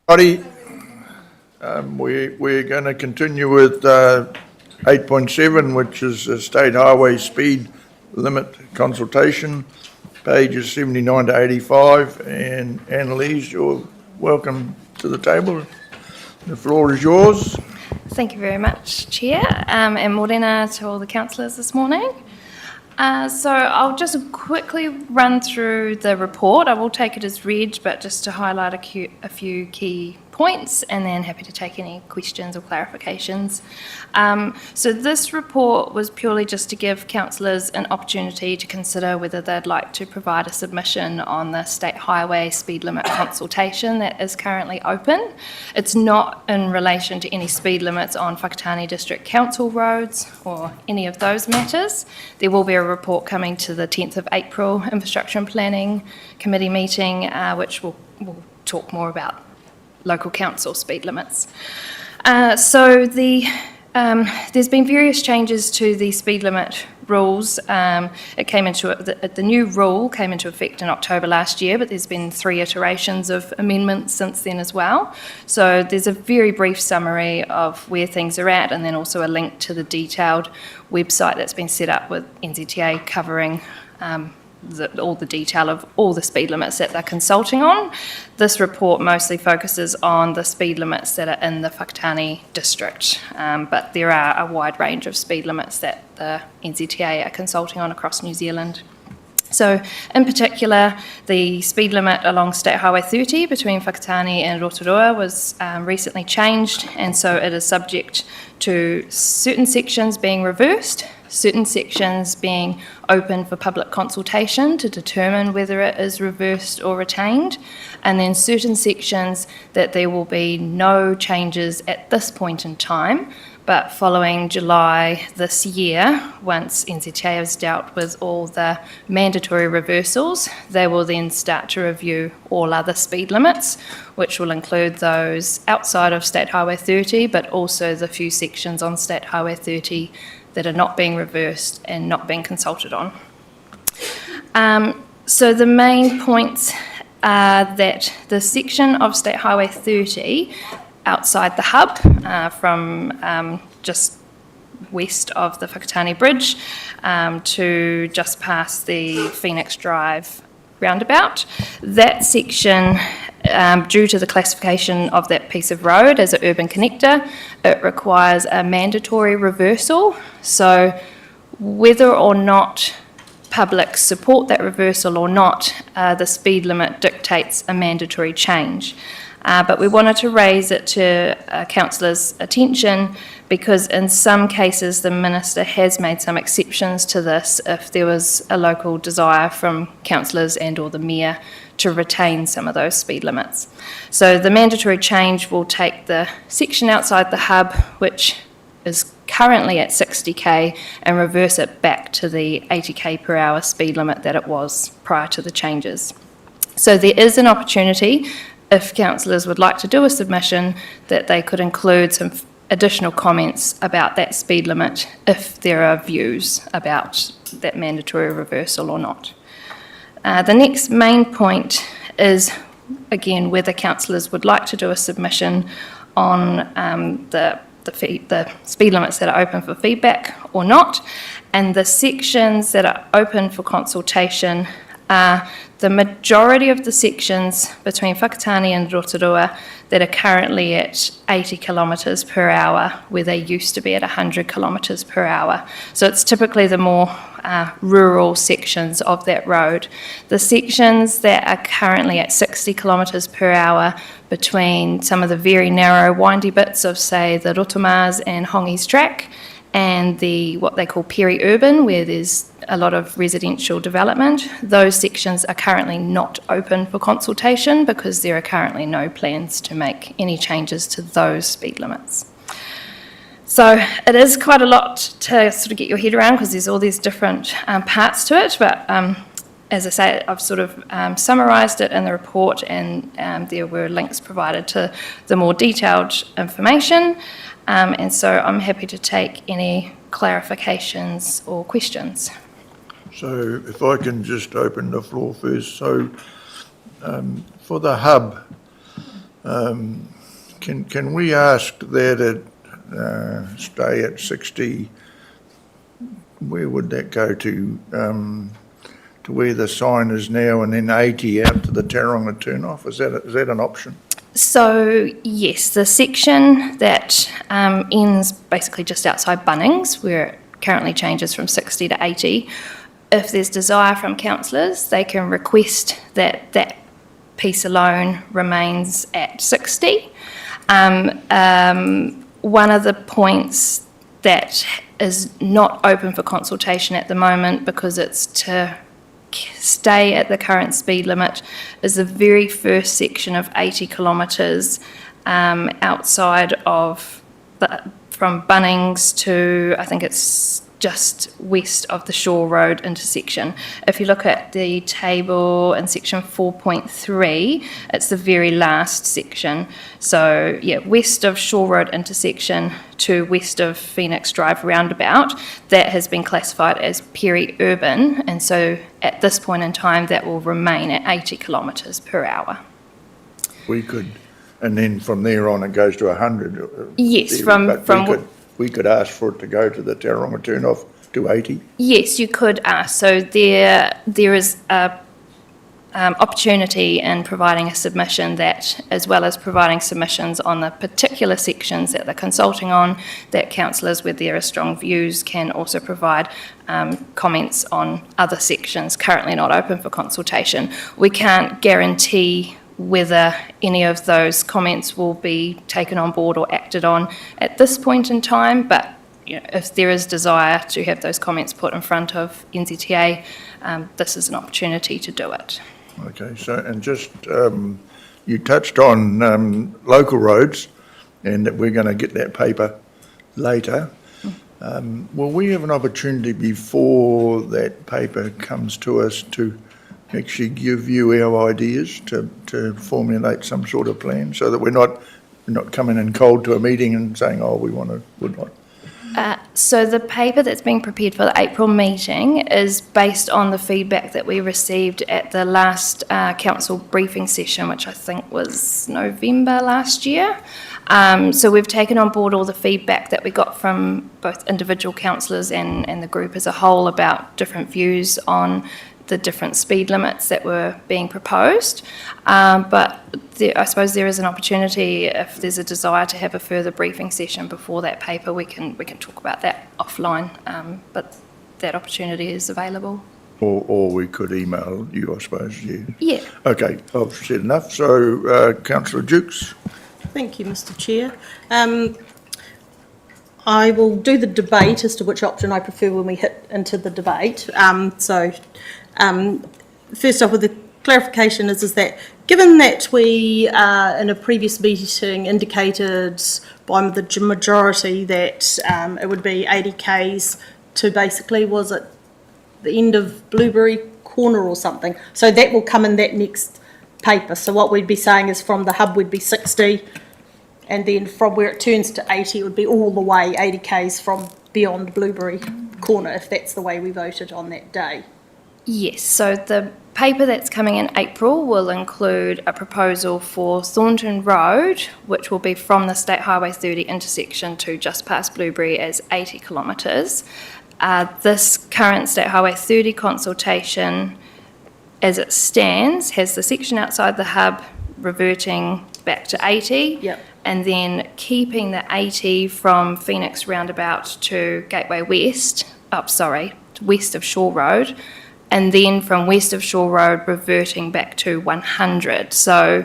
Buddy, we're going to continue with 8.7, which is the State Highway Speed Limit Consultation, pages 79 to 85. And Annalise, you're welcome to the table. The floor is yours. Thank you very much, Chair, and morena to all the councillors this morning. So I'll just quickly run through the report. I will take it as read, but just to highlight a few key points, and then happy to take any questions or clarifications. So this report was purely just to give councillors an opportunity to consider whether they'd like to provide a submission on the State Highway Speed Limit Consultation that is currently open. It's not in relation to any speed limits on Whakatane District Council roads or any of those matters. There will be a report coming to the 10th of April Infrastructure and Planning Committee meeting, which will talk more about local council speed limits. There's been various changes to the speed limit rules. It came into the new rule came into effect in October last year, but there's been 3 iterations of amendments since then as well. So there's a very brief summary of where things are at, and then also a link to the detailed website that's been set up with NZTA covering all the detail of all the speed limits that they're consulting on. This report mostly focuses on the speed limits that are in the Whakatane district, but there are a wide range of speed limits that the NZTA are consulting on across New Zealand. So, in particular, the speed limit along State Highway 30 between Whakatane and Rotorua was recently changed, and so it is subject to certain sections being reversed, certain sections being open for public consultation to determine whether it is reversed or retained, and then certain sections that there will be no changes at this point in time, but following July this year, once NZTA has dealt with all the mandatory reversals, they will then start to review all other speed limits, which will include those outside of State Highway 30, but also the few sections on State Highway 30 that are not being reversed and not being consulted on. So the main points are that the section of State Highway 30 outside the hub from just west of the Whakatane Bridge to just past the Phoenix Drive roundabout. That section, due to the classification of that piece of road as an urban connector, it requires a mandatory reversal. So whether or not public support that reversal or not, the speed limit dictates a mandatory change. But we wanted to raise it to councillors' attention because in some cases the Minister has made some exceptions to this if there was a local desire from councillors and or the Mayor to retain some of those speed limits. So the mandatory change will take the section outside the hub, which is currently at 60k, and reverse it back to the 80k per hour speed limit that it was prior to the changes. So there is an opportunity, if councillors would like to do a submission, that they could include some additional comments about that speed limit if there are views about that mandatory reversal or not. The next main point is, again, whether councillors would like to do a submission on the speed limits that are open for feedback or not, and the sections that are open for consultation are the majority of the sections between Whakatane and Rotorua that are currently at 80 kilometres per hour, where they used to be at 100 kilometres per hour. So it's typically the more rural sections of that road. The sections that are currently at 60 kilometres per hour between some of the very narrow windy bits of, say, the Rotomars and Hongi's Track, and the what they call peri-urban, where there's a lot of residential development, those sections are currently not open for consultation because there are currently no plans to make any changes to those speed limits. So it is quite a lot to sort of get your head around because there's all these different parts to it, but as I say, I've sort of summarised it in the report, and there were links provided to the more detailed information. And so I'm happy to take any clarifications or questions. So if I can just open the floor first. So for the hub, Can we ask that it stay at 60? Where would that go to where the sign is now, and then 80 out to the Taronga turnoff? Is that an option? So, yes, the section that ends basically just outside Bunnings, where it currently changes from 60 to 80, if there's desire from councillors, they can request that that piece alone remains at 60. One of the points that is not open for consultation at the moment, because it's to stay at the current speed limit, is the very first section of 80 kilometres outside of from Bunnings to, I think it's just west of the Shore Road intersection. If you look at the table in section 4.3, it's the very last section. So yeah, west of Shore Road intersection to west of Phoenix Drive roundabout, that has been classified as peri-urban, and so at this point in time that will remain at 80 kilometres per hour. We could, and then from there on it goes to 100. Yes, We could ask for it to go to the Taronga turnoff to 80. Yes, you could ask. So there is a opportunity in providing a submission that, as well as providing submissions on the particular sections that they're consulting on, that councillors with their strong views can also provide comments on other sections currently not open for consultation. We can't guarantee whether any of those comments will be taken on board or acted on at this point in time, but if there is desire to have those comments put in front of NZTA, this is an opportunity to do it. Okay, so, and just, you touched on local roads, and that we're going to get that paper later. Will we have an opportunity before that paper comes to us to actually give you our ideas to formulate some sort of plan, so that we're not coming in cold to a meeting and saying, oh, would not? So the paper that's being prepared for the April meeting is based on the feedback that we received at the last council briefing session, which I think was November last year. So we've taken on board all the feedback that we got from both individual councillors and the group as a whole about different views on the different speed limits that were being proposed. But I suppose there is an opportunity, if there's a desire to have a further briefing session before that paper, we can talk about that offline, but that opportunity is available. Or we could email you, I suppose, Yeah. Okay, I've said enough. So, Councillor Dukes. Thank you, Mr Chair. I will do the debate as to which option I prefer when we hit into the debate. First off, with the clarification is that given that we in a previous meeting indicated by the majority that it would be 80 k's to basically, was it the end of Blueberry Corner or something? So that will come in that next paper. So what we'd be saying is from the hub would be 60, and then from where it turns to 80, it would be all the way 80 k's from beyond Blueberry Corner, if that's the way we voted on that day. Yes, so the paper that's coming in April will include a proposal for Thornton Road, which will be from the State Highway 30 intersection to just past Blueberry as 80 kilometres. This current State Highway 30 consultation, as it stands, has the section outside the hub reverting back to 80, and then keeping the 80 from Phoenix roundabout to Gateway West, west of Shore Road, and then from west of Shore Road reverting back to 100. So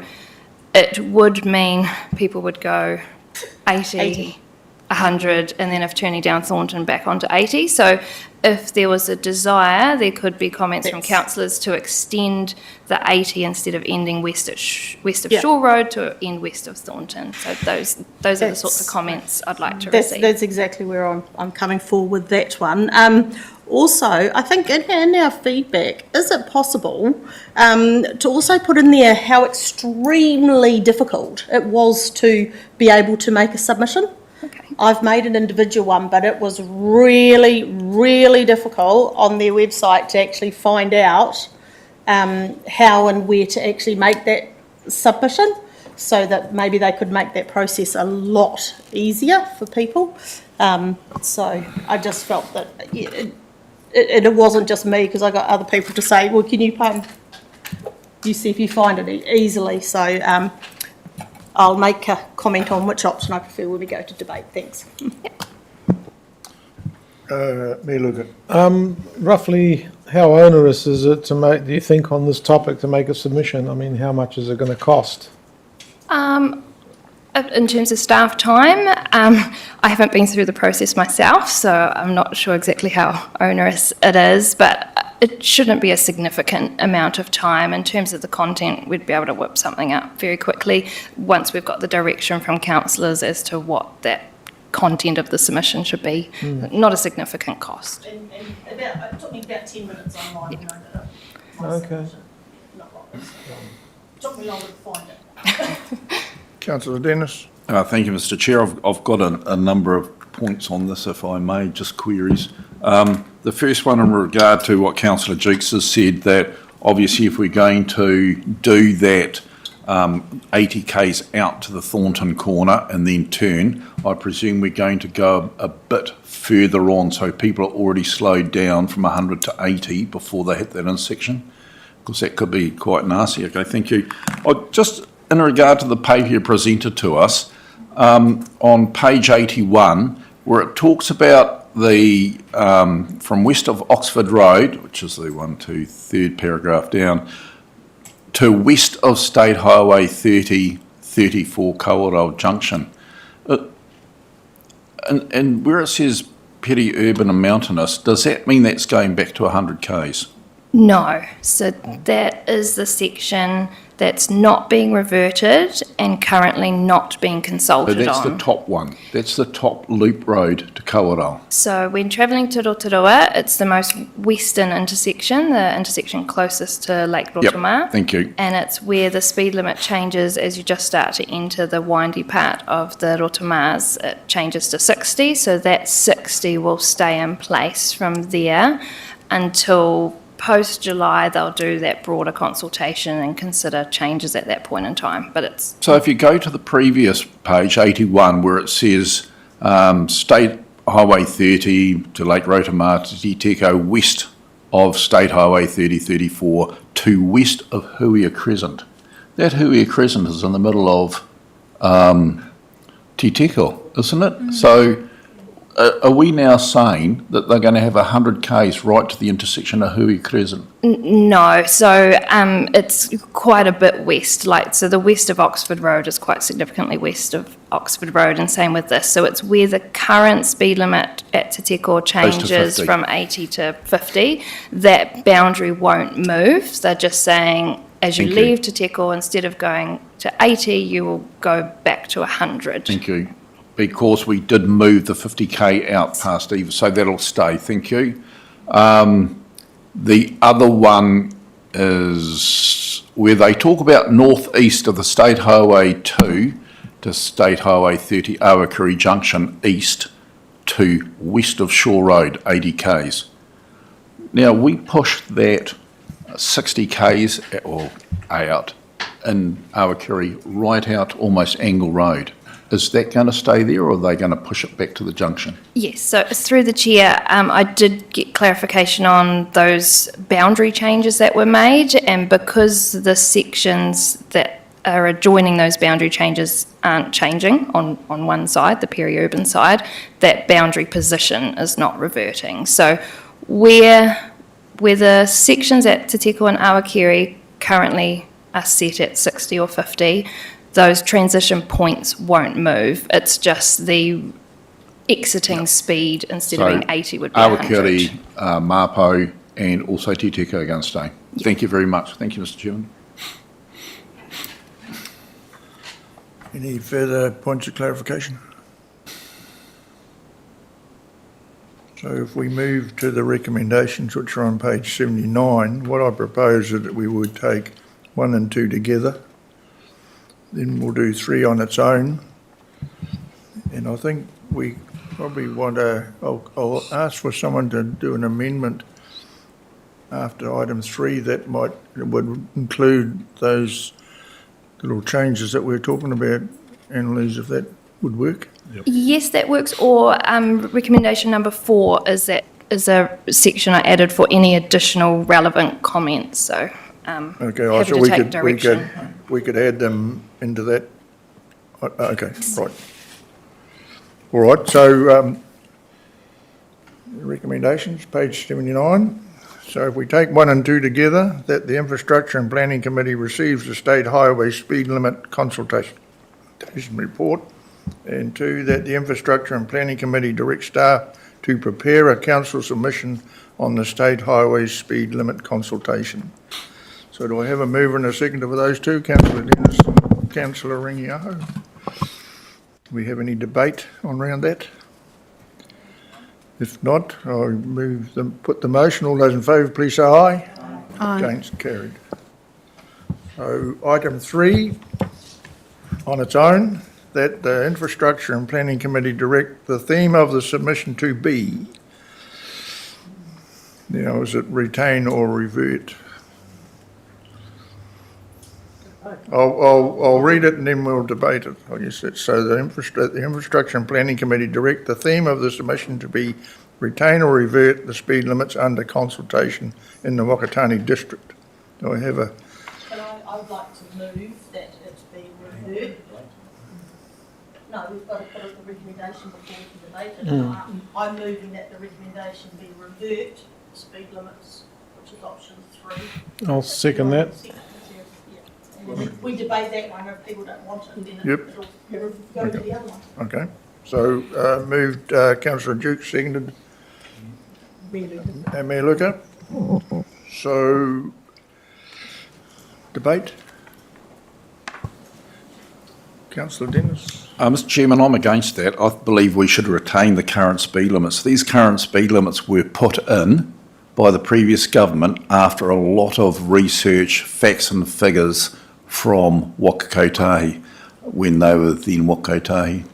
it would mean people would go 80, 100, and then if turning down Thornton back onto 80. So if there was a desire, there could be comments from councillors to extend the 80 instead of ending west of Shore Road to end west of Thornton. So those are the sorts of comments I'd like to receive. That's exactly where I'm coming forward with that one. Also, I think in our feedback, is it possible to also put in there how extremely difficult it was to be able to make a submission? Okay. I've made an individual one, but it was really, really difficult on their website to actually find out how and where to actually make that submission. so that maybe they could make that process a lot easier for people. So I just felt that it wasn't just me, because I got other people to say, well, can you see if you find it easily. So I'll make a comment on which option I prefer when we go to debate. Thanks. Mayor Luca. Roughly how onerous is it to make, do you think, on this topic to make a submission? I mean, how much is it going to cost? In terms of staff time, I haven't been through the process myself, so I'm not sure exactly how onerous it is, but it shouldn't be a significant amount of time. In terms of the content, we'd be able to whip something up very quickly once we've got the direction from councillors as to what that content of the submission should be. Not a significant cost. And it took me about 10 minutes online when I did it. Okay. Not long. It took me longer to find it. Councillor Dennis. Thank you, Mr Chair. I've got a number of points on this, if I may, just queries. The first one in regard to what Councillor Jukes has said, that obviously if we're going to do that 80 k's out to the Thornton corner and then turn, I presume we're going to go a bit further on, so people are already slowed down from 100 to 80 before they hit that intersection, because that could be quite nasty. Okay, thank you. Just in regard to the paper you presented to us, on page 81, where it talks about the, from west of Oxford Road, which is the third paragraph down, to west of State Highway 34 Kawerau Junction. And where it says peri-urban and mountainous, does that mean that's going back to 100 k's? No, so that is the section that's not being reverted and currently not being consulted So that's on. the top one. That's the top loop road to Kawerau. So when travelling to Rotorua, it's the most western intersection, the intersection closest to Lake Rotorua. Yep, thank you. And it's where the speed limit changes as you just start to enter the windy part of the Rotomas. It changes to 60, so that 60 will stay in place from there until post-July. They'll do that broader consultation and consider changes at that point in time, but it's... So if you go to the previous page, 81, where it says State Highway 30 to Lake Rotorua to Te Teko, west of State Highway 3034 to west of Huia Crescent. That Huia Crescent is in the middle of Te Teko, isn't it? So are we now saying that they're going to have 100 k's right to the intersection of Huia Crescent? No, so it's quite a bit west, so the west of Oxford Road is quite significantly west of Oxford Road, and same with this. So it's where the current speed limit at Te Teko changes from 80 to 50. That boundary won't move. They're just saying as you leave Te Teko, instead of going to 80, you will go back to 100. Thank you. Because we did move the 50k out past Eva, so that'll stay. Thank you. The other one is where they talk about northeast of the State Highway 2 to State Highway 30 Awakuri Junction east to west of Shore Road, 80 k's. Now, we pushed that 60 k's or out in Awakuri right out almost Angle Road. Is that going to stay there, or are they going to push it back to the junction? Yes, so through the chair, I did get clarification on those boundary changes that were made, and because the sections that are adjoining those boundary changes aren't changing on one side, the peri-urban side, that boundary position is not reverting. So where the sections at Te Teko and Awakuri currently are set at 60 or 50, those transition points won't move. It's just the exiting speed, instead of being 80, would be 100. Awakuri, Mapo, and also Te Teko are going to stay. Yeah. Thank you very much. Thank you, Mr Chairman. Any further points of clarification? So if we move to the recommendations, which are on page 79, what I propose is that we would take 1 and 2 together. Then we'll do 3 on its own. And I think we probably want to, I'll ask for someone to do an amendment after item 3 that would include those little changes that we're talking about, Annalise, if that would work? Yes, that works. Or recommendation number 4 is a section I added for any additional relevant comments. So Okay, happy so to take direction. we could add them into that. Okay, right. All right, so recommendations, page 79. So if we take 1 and 2 together, that the Infrastructure and Planning Committee receives the State Highway Speed Limit Consultation report, and 2, that the Infrastructure and Planning Committee directs staff to prepare a council submission on the State Highway Speed Limit Consultation. So do I have a mover and a seconder for those two? Councillor Dennis and Councillor Ringiaho. Do we have any debate on around that? If not, I'll put the motion. All those in favour, please say aye. Aye. Against, carried. So item 3, on its own, that the Infrastructure and Planning Committee direct the theme of the submission to be. Now, is it retain or revert? I'll read it and then we'll debate it. I guess it's so the Infrastructure and Planning Committee direct the theme of the submission to be retain or revert the speed limits under consultation in the Wakatani district. Do I have a? I would like to move that it be referred. No, we've got to put up the recommendation before we debate it. I'm moving that the recommendation be revert speed limits, which is option 3. I'll second that. And if we debate that one, if people don't want it, then Yep. it'll go to the other one. Okay. So moved Councillor Duke, seconded Mayor Luca. So debate. Councillor Dennis. Mr Chairman, I'm against that. I believe we should retain the current speed limits. These current speed limits were put in by the previous government after a lot of research, facts and figures from Wakakotahi when they were then Wakakotahi.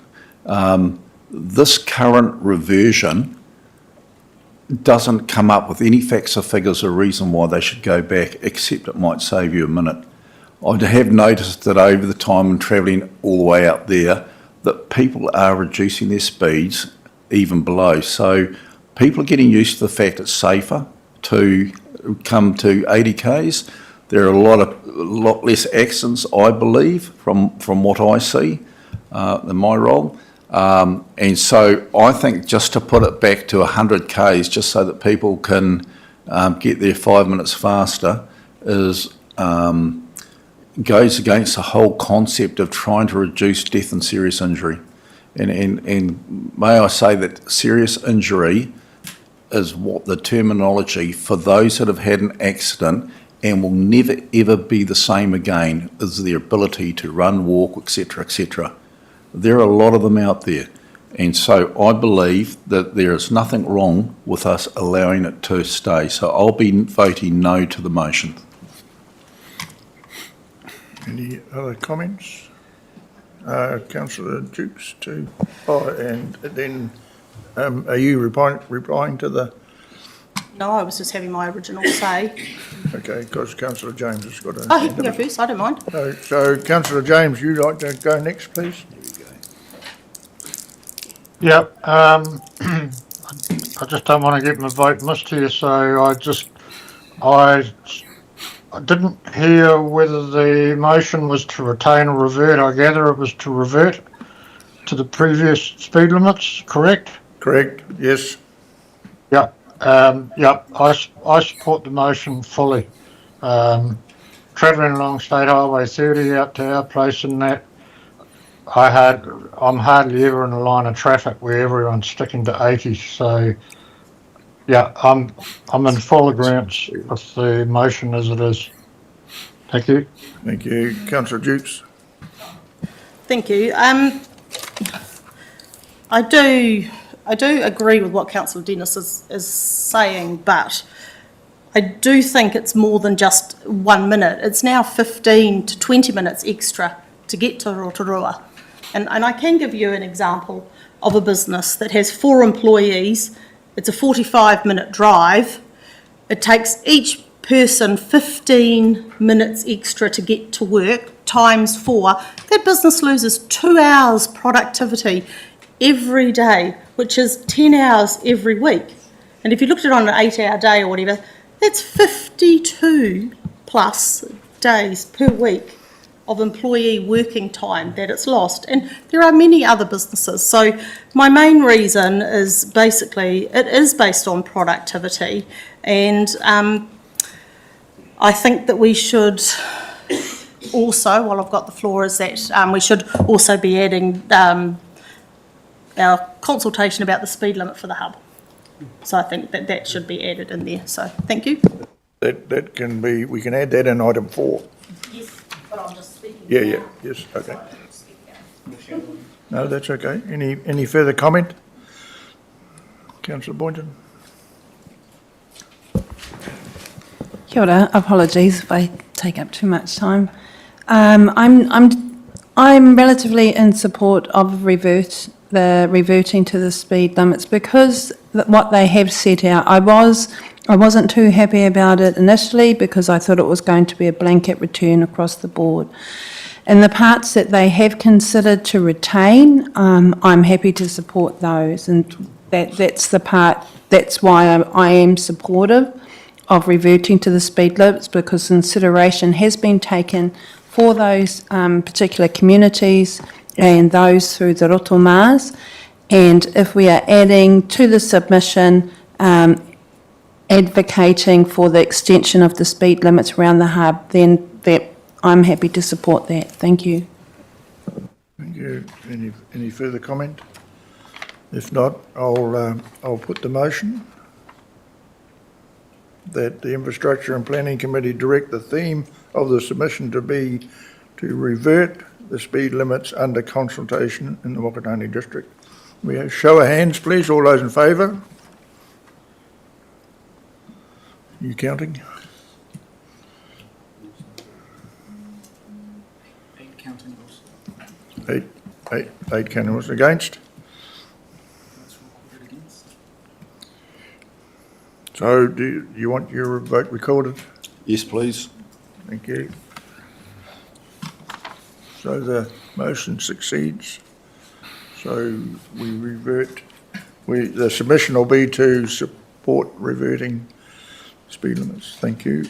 This current reversion doesn't come up with any facts or figures or reason why they should go back, except it might save you a minute. I have noticed that over the time and travelling all the way out there, that people are reducing their speeds even below. So people are getting used to the fact it's safer to come to 80 k's. There are a lot less accidents, I believe, from what I see in my role. And so I think just to put it back to 100 k's, just so that people can get there 5 minutes faster, goes against the whole concept of trying to reduce death and serious injury. And may I say that serious injury is what the terminology for those that have had an accident and will never ever be the same again is their ability to run, walk, etc., etc. There are a lot of them out there. And so I believe that there is nothing wrong with us allowing it to stay. So I'll be voting no to the motion. Any other comments? Councillor Dukes too. And then are you replying to the? No, I was just having my original say. Okay, because Councillor James has got a. Oh, you can go first, I don't mind. So Councillor James, you'd like to go next, please? Yep, I just don't want to get my vote missed here, so I didn't hear whether the motion was to retain or revert. I gather it was to revert to the previous speed limits, correct? Correct, yes. Yep, I support the motion fully. Travelling along State Highway 30 out to our place and that, I'm hardly ever in a line of traffic where everyone's sticking to 80, so yeah, I'm in full agreement with the motion as it is. Thank you. Thank you. Councillor Dukes. Thank you. I do agree with what Councillor Dennis is saying, but I do think it's more than just 1 minute. It's now 15 to 20 minutes extra to get to Rotorua. And I can give you an example of a business that has 4 employees. It's a 45-minute drive. It takes each person 15 minutes extra to get to work times 4, that business loses 2 hours productivity every day, which is 10 hours every week. And if you looked at it on an 8-hour day or whatever, that's 52 plus days per week of employee working time that it's lost. And there are many other businesses. So my main reason is basically, it is based on productivity. And I think that we should also, while I've got the floor, is that we should also be adding our consultation about the speed limit for the hub. So I think that that should be added in there. So thank you. That can be, we can add that in item 4. Yes, but I'm just speaking. Yeah, yes, okay. No, that's okay. Any further comment? Councillor Boynton? Kia ora, apologies if I take up too much time. I'm relatively in support of reverting to the speed limits because what they have set out, I wasn't too happy about it initially because I thought it was going to be a blanket return across the board. And the parts that they have considered to retain, I'm happy to support those, and that's the part. That's why I am supportive of reverting to the speed limits, because consideration has been taken for those particular communities and those through the roto maas. And if we are adding to the submission, advocating for the extension of the speed limits around the hub, then I'm happy to support that. Thank you. Thank you. Any further comment? If not, I'll put the motion that the Infrastructure and Planning Committee direct the theme of the submission to be to revert the speed limits under consultation in the Wakatani district. We have show of hands, please. All those in favour? You counting? 8 counting. 8 counting. Against? So do you want your vote recorded? Yes, please. Thank you. So the motion succeeds. So we revert, the submission will be to support reverting speed limits. Thank you.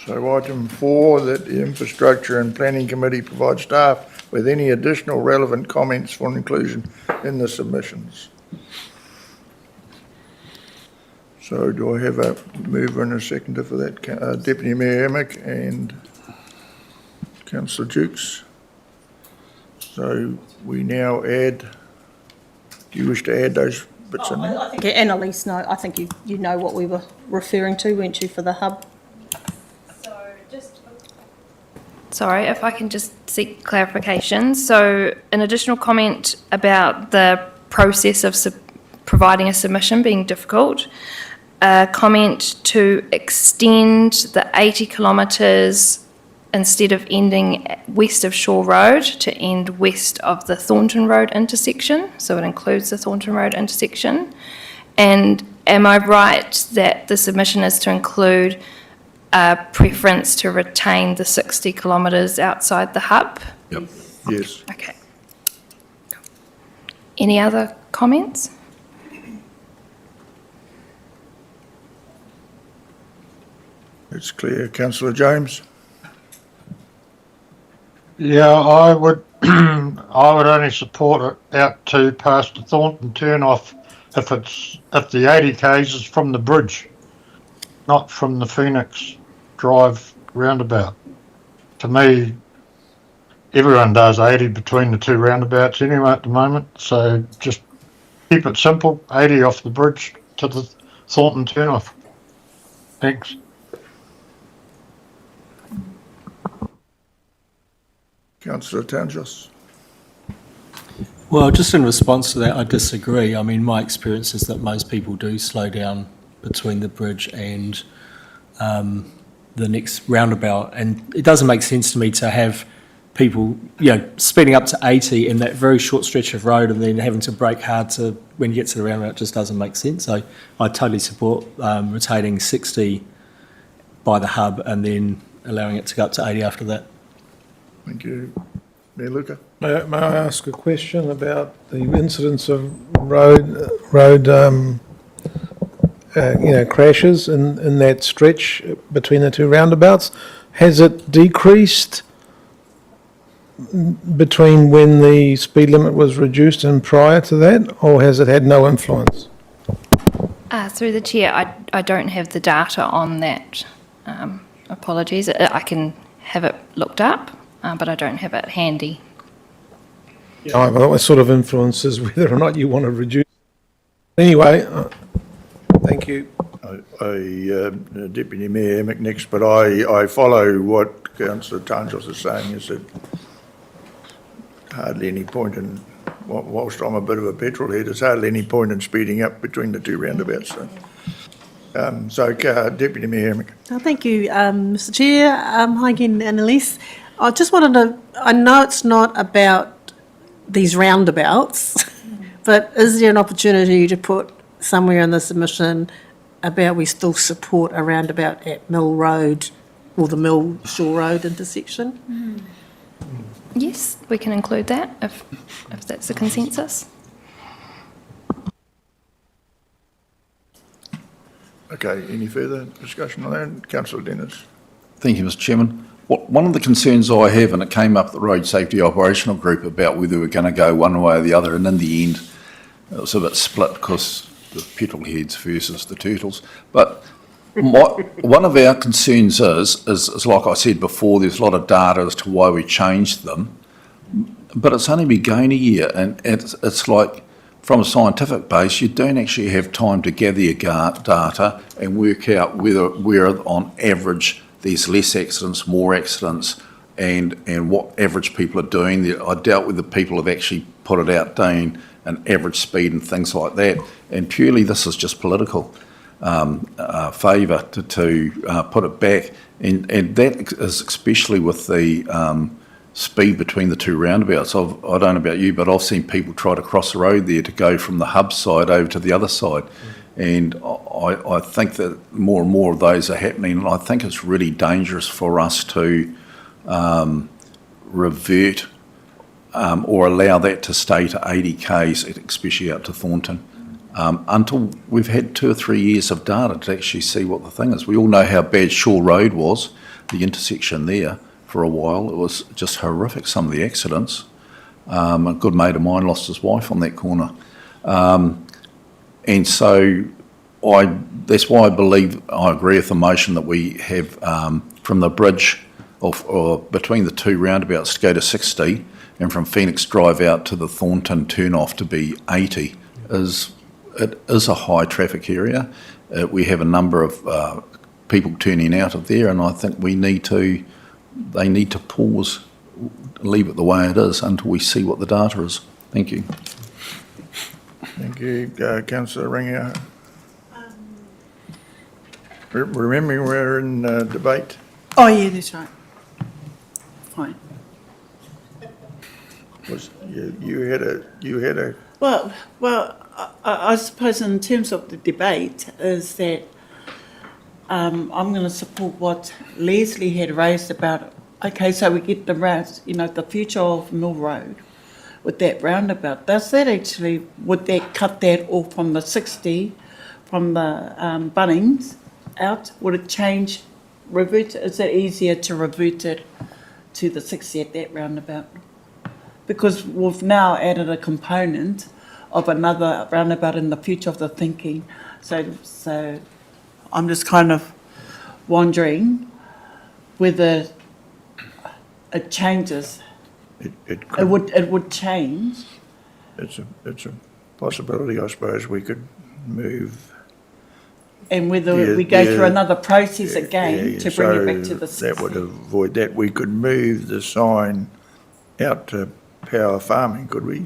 So item 4, that the Infrastructure and Planning Committee provide staff with any additional relevant comments for inclusion in the submissions. So do I have a mover and a seconder for that? Deputy Mayor Emick and Councillor Dukes. So we now add, do you wish to add those bits in there? I think Annalise, no, I think you know what we were referring to, weren't you, for the hub? Sorry, if I can just seek clarification. So an additional comment about the process of providing a submission being difficult. A comment to extend the 80 kilometres instead of ending west of Shore Road to end west of the Thornton Road intersection. So it includes the Thornton Road intersection. And am I right that the submission is to include a preference to retain the 60 kilometres outside the hub? Yep. Yes. Okay. Any other comments? It's clear. Councillor James? Yeah, I would I would only support it out to past the Thornton turn-off if the 80 k's is from the bridge, not from the Phoenix Drive roundabout. To me, everyone does 80 between the two roundabouts anyway at the moment, so just keep it simple, 80 off the bridge to the Thornton turn-off. Thanks. Councillor Townsend. Well, just in response to that, I disagree. I mean, my experience is that most people do slow down between the bridge and the next roundabout, and it doesn't make sense to me to have people, speeding up to 80 in that very short stretch of road and then having to brake hard to when you get to the roundabout. It just doesn't make sense. So I totally support retaining 60 by the hub and then allowing it to go up to 80 after that. Thank you. Mayor Luca? May I ask a question about the incidence of road crashes in that stretch between the two roundabouts? Has it decreased between when the speed limit was reduced and prior to that, or has it had no influence? Through the chair, I don't have the data on that. Apologies. I can have it looked up, but I don't have it handy. Yeah, well, that sort of influences whether or not you want to reduce. Anyway, thank you. Deputy Mayor Emick next, but I follow what Councillor Tangos is saying, is that hardly any point in, whilst I'm a bit of a petrol head, there's hardly any point in speeding up between the two roundabouts. So, Deputy Mayor Emick. Thank you, Mr Chair. Hi again, Annalise. I just wanted to, I know it's not about these roundabouts, but is there an opportunity to put somewhere in the submission about we still support a roundabout at Mill Road or the Mill Shore Road intersection? Yes, we can include that if that's the consensus. Okay, any further discussion on that? Councillor Dennis. Thank you, Mr Chairman. One of the concerns I have, and it came up at the Road Safety Operational Group about whether we're going to go one way or the other, and in the end it was a bit split because the petrol heads versus the turtles. But one of our concerns is, like I said before, there's a lot of data as to why we changed them, but it's only been going a year, and it's like, from a scientific base, you don't actually have time to gather your data and work out where on average there's less accidents, more accidents, and what average people are doing. I doubt whether people have actually put it out doing an average speed and things like that, and purely this is just political favour to put it back, and that is especially with the speed between the two roundabouts. I don't know about you, but I've seen people try to cross the road there to go from the hub side over to the other side. And I think that more and more of those are happening, and I think it's really dangerous for us to revert or allow that to stay to 80 k's, especially out to Thornton, until we've had 2 or 3 years of data to actually see what the thing is. We all know how bad Shore Road was, the intersection there. For a while, it was just horrific, some of the accidents. A good mate of mine lost his wife on that corner. And so that's why I believe, I agree with the motion that we have from the bridge or between the two roundabouts to go to 60, and from Phoenix Drive out to the Thornton turn-off to be 80. It is a high traffic area. We have a number of people turning out of there, and I think they need to pause, leave it the way it is until we see what the data is. Thank you. Thank you, Councillor Ringier. Remembering we're in debate. Oh, yeah, that's right. Fine. You had a. Well, I suppose in terms of the debate is that I'm going to support what Leslie had raised about, okay, so we get the routes, the future of Mill Road with that roundabout. Does that actually, would that cut that off from the 60, from the Bunnings out? Would it change, revert? Is it easier to revert it to the 60 at that roundabout? Because we've now added a component of another roundabout in the future of the thinking. So I'm just kind of wondering whether it changes. It would change. It's a possibility, I suppose. We could move. And whether we go through another process again to bring it back to the 60. That would avoid that. We could move the sign out to Power Farming, could we?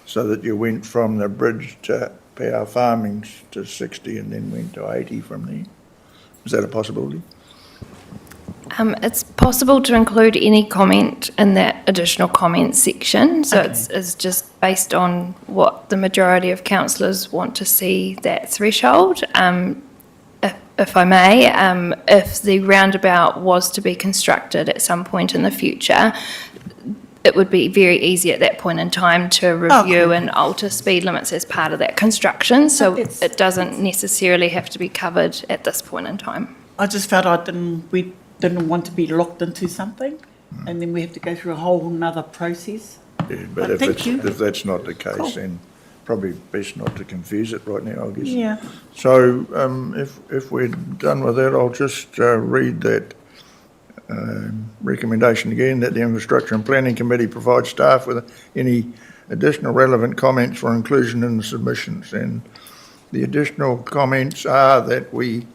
So that you went from the bridge to Power Farming to 60 and then went to 80 from there. Is that a possibility? It's possible to include any comment in that additional comment section. So Okay. it's just based on what the majority of councillors want to see that threshold. if I may, if the roundabout was to be constructed at some point in the future, it would be very easy at that point in time to review and alter speed limits as part of that construction. So it doesn't necessarily have to be covered at this point in time. I just felt we didn't want to be locked into something, and then we have to go through a whole nother process. Yeah, but if that's not the case, then probably best not to confuse it right now, I guess. Yeah. So if we're done with that, I'll just read that recommendation again, that the Infrastructure and Planning Committee provide staff with any additional relevant comments for inclusion in the submissions. And the additional comments are that we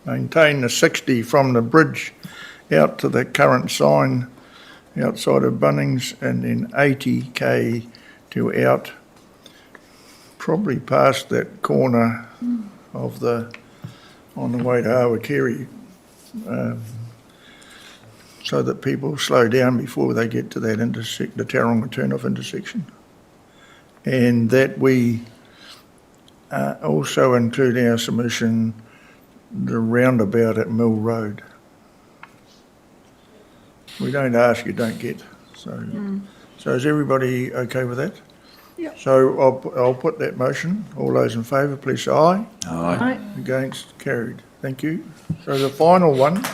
maintain the 60 from the bridge out to the current sign outside of Bunnings, and then 80k to out probably past that corner of on the way to Awakeri, so that people slow down before they get to that the Tauranga turn-off intersection. And that we also include in our submission the roundabout at Mill Road. We don't ask, you don't get. So is everybody okay with that? Yeah. So I'll put that motion. All those in favour, please say aye. Aye. Against, carried. Thank you. So the final one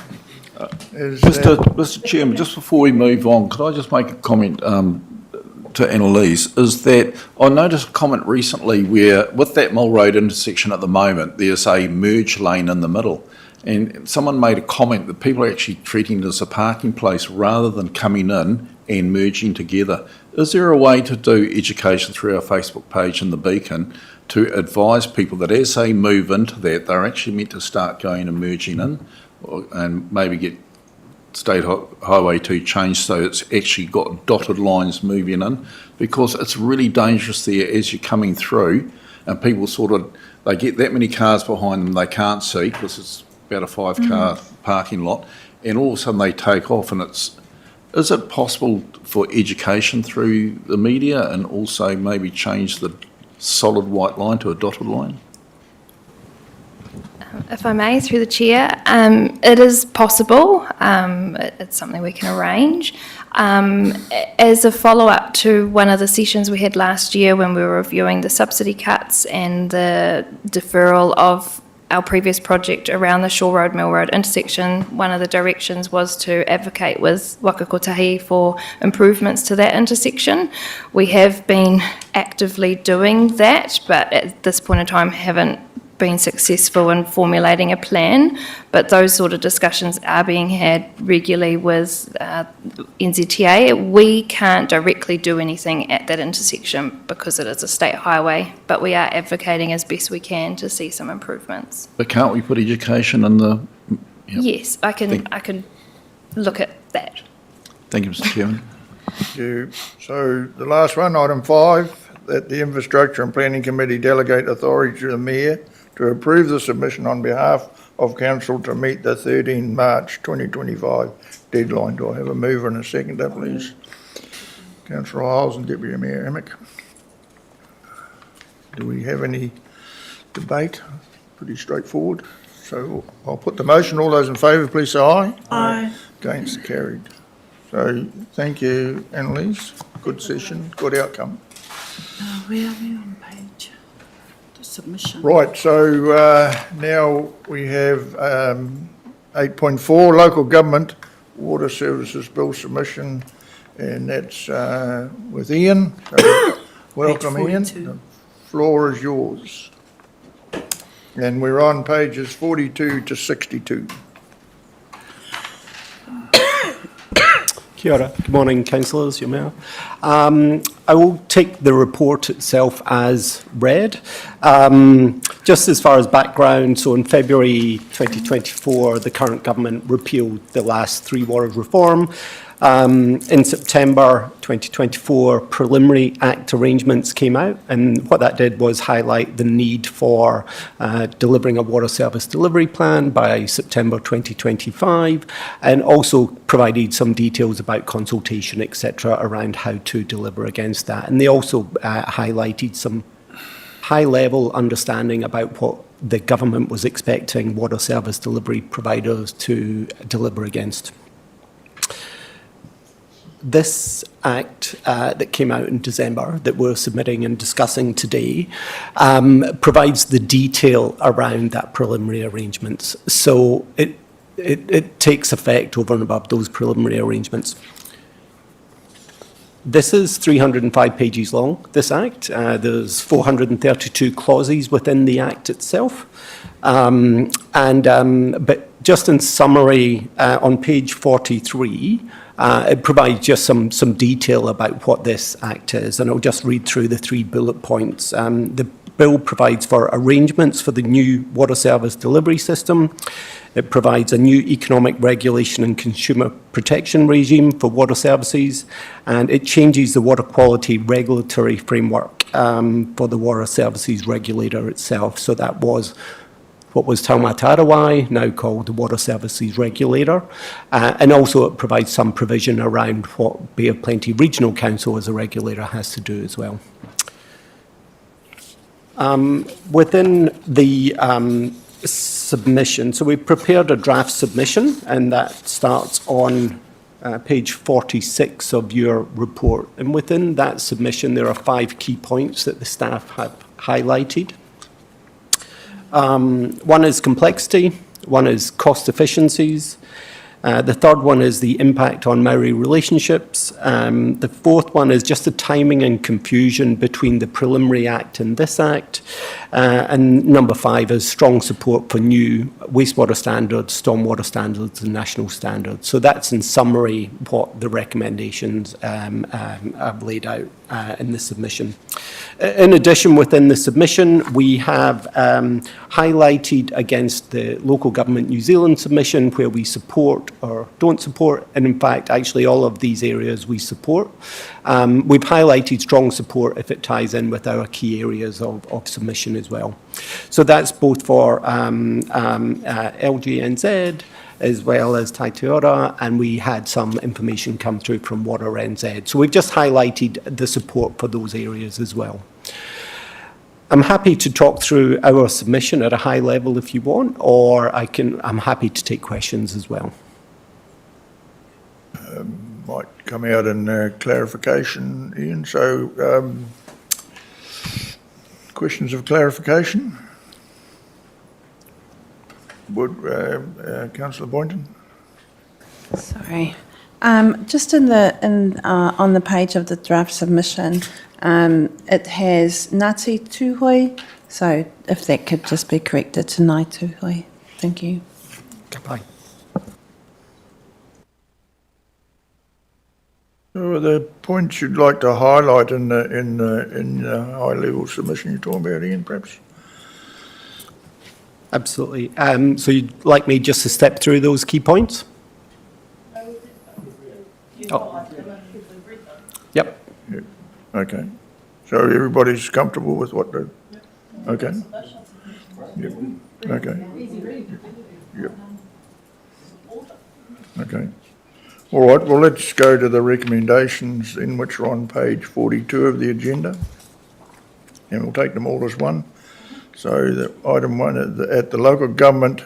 is... Mr Chairman, just before we move on, could I just make a comment to Annalise, is that I noticed a comment recently where, with that Mill Road intersection at the moment, there's a merge lane in the middle. And someone made a comment that people are actually treating it as a parking place rather than coming in and merging together. Is there a way to do education through our Facebook page and the Beacon to advise people that as they move into that, they're actually meant to start going and merging in, and maybe get State Highway 2 changed so it's actually got dotted lines moving in, because it's really dangerous there as you're coming through, and people they get that many cars behind them they can't see because it's about a 5-car parking lot, and all of a sudden they take off, and is it possible for education through the media and also maybe change the solid white line to a dotted line? If I may, through the chair, it is possible. It's something we can arrange. As a follow-up to one of the sessions we had last year when we were reviewing the subsidy cuts and the deferral of our previous project around the Shore Road, Mill Road intersection, one of the directions was to advocate with Waka Kotahi for improvements to that intersection. We have been actively doing that, but at this point in time haven't been successful in formulating a plan, but those sort of discussions are being had regularly with NZTA. We can't directly do anything at that intersection because it is a state highway, but we are advocating as best we can to see some improvements. But can't we put education in the... Yes, I can look at that. Thank you, Mr Chairman. Thank you. So the last one, item 5, that the Infrastructure and Planning Committee delegate authority to the Mayor to approve the submission on behalf of Council to meet the 13 March 2025 deadline. Do I have a mover and a seconder, please? Councillor Isles and Deputy Mayor Amick. Do we have any debate? Pretty straightforward. So I'll put the motion. All those in favour, please say aye. Aye. Against, carried. So thank you, Annalise. Good session, good outcome. Where are we on page? Submission. Right, so now we have 8.4, local government water services bill submission, and that's with Ian. So welcome, Ian. The floor is yours. And we're on pages 42 to 62. Kia ora. Good morning, councillors, your mayor. I will take the report itself as read. Just as far as background, so in February 2024, the current government repealed the last 3 water reform. In September 2024, preliminary act arrangements came out, and what that did was highlight the need for delivering a water service delivery plan by September 2025, and also provided some details about consultation, etc., around how to deliver against that. And they also highlighted some high-level understanding about what the government was expecting water service delivery providers to deliver against. This Act that came out in December that we're submitting and discussing today provides the detail around that preliminary arrangements. So it takes effect over and above those preliminary arrangements. This is 305 pages long, this Act. There's 432 clauses within the Act itself. But just in summary, on page 43, it provides just some detail about what this Act is, and I'll just read through the 3 bullet points. The bill provides for arrangements for the new water service delivery system. It provides a new economic regulation and consumer protection regime for water services, and it changes the water quality regulatory framework for the water services regulator itself. So that was what was Matata, now called the Water Services Regulator, and also it provides some provision around what Bay of Plenty Regional Council as a regulator has to do as well. Within the submission, so we've prepared a draft submission, and that starts on page 46 of your report. And within that submission, there are 5 key points that the staff have highlighted. One is complexity, one is cost efficiencies, the third one is the impact on Maori relationships, the fourth one is just the timing and confusion between the preliminary act and this act, and number 5 is strong support for new wastewater standards, stormwater standards and national standards. So that's in summary what the recommendations I've laid out in the submission. In addition, within the submission, we have highlighted against the Local Government New Zealand submission where we support or don't support, and in fact, actually all of these areas we support. We've highlighted strong support if it ties in with our key areas of submission as well. So that's both for LGNZ, as well as Taiteora, and we had some information come through from Water NZ. So we've just highlighted the support for those areas as well. I'm happy to talk through our submission at a high level if you want, or I'm happy to take questions as well. Might come out in clarification, Ian. So, questions of clarification? Would Councillor Boynton? Sorry. Just on the page of the draft submission, it has Ngāti Tūhoi, so if that could just be corrected to Ngāi Tūhoi. Thank you. Goodbye. So the points you'd like to highlight in the high-level submission you're talking about, Ian, perhaps? Absolutely. So you'd like me just to step through those key points? Oh. Yep. Yeah. Okay. So everybody's comfortable with what the... Okay. Yep. Okay. Yep. Okay. All right, well, let's go to the recommendations in which are on page 42 of the agenda. And we'll take them all as one. So the item 1, at the local government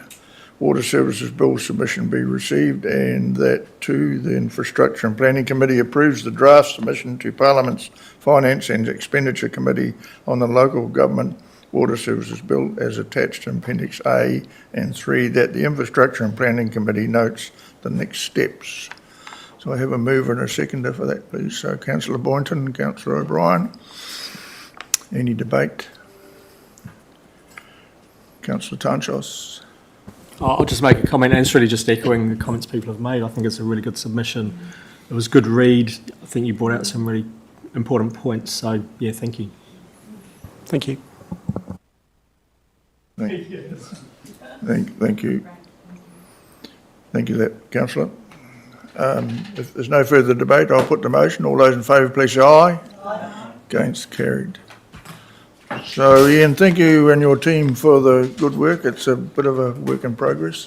water services bill submission be received, and that 2, the Infrastructure and Planning Committee approves the draft submission to Parliament's Finance and Expenditure Committee on the local government water services bill as attached in Appendix A, and 3, that the Infrastructure and Planning Committee notes the next steps. So I have a mover and a seconder for that, please. So Councillor Boynton and Councillor O'Brien. Any debate? Councillor Tanchos. I'll just make a comment, and it's really just echoing the comments people have made. I think it's a really good submission. It was a good read. I think you brought out some really important points. So, yeah, thank you. Thank you. Thank you. Thank you. Thank you, Councillor. If there's no further debate, I'll put the motion. All those in favour, please say aye. Aye. Against, carried. So, Ian, thank you and your team for the good work. It's a bit of a work in progress.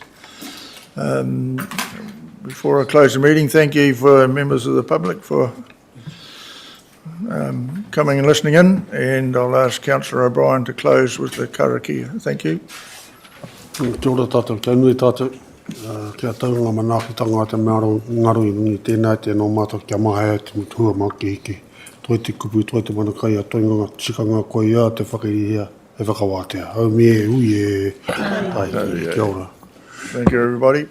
Before I close the meeting, thank you for members of the public for coming and listening in, and I'll ask Councillor O'Brien to close with the karakia. Thank you. Kia ora tātou, kia nui tātou. Kia tauranga manaakitanga te mearo ngaru i rungi tēnā tēnā mātou kia mahea te mutua mā ki hiki. Toi te kupu, toi te manakai a toinganga tikanga koe ia te whakairihia e whakawātea. Au mie, ui e. Kia ora. Thank you, everybody.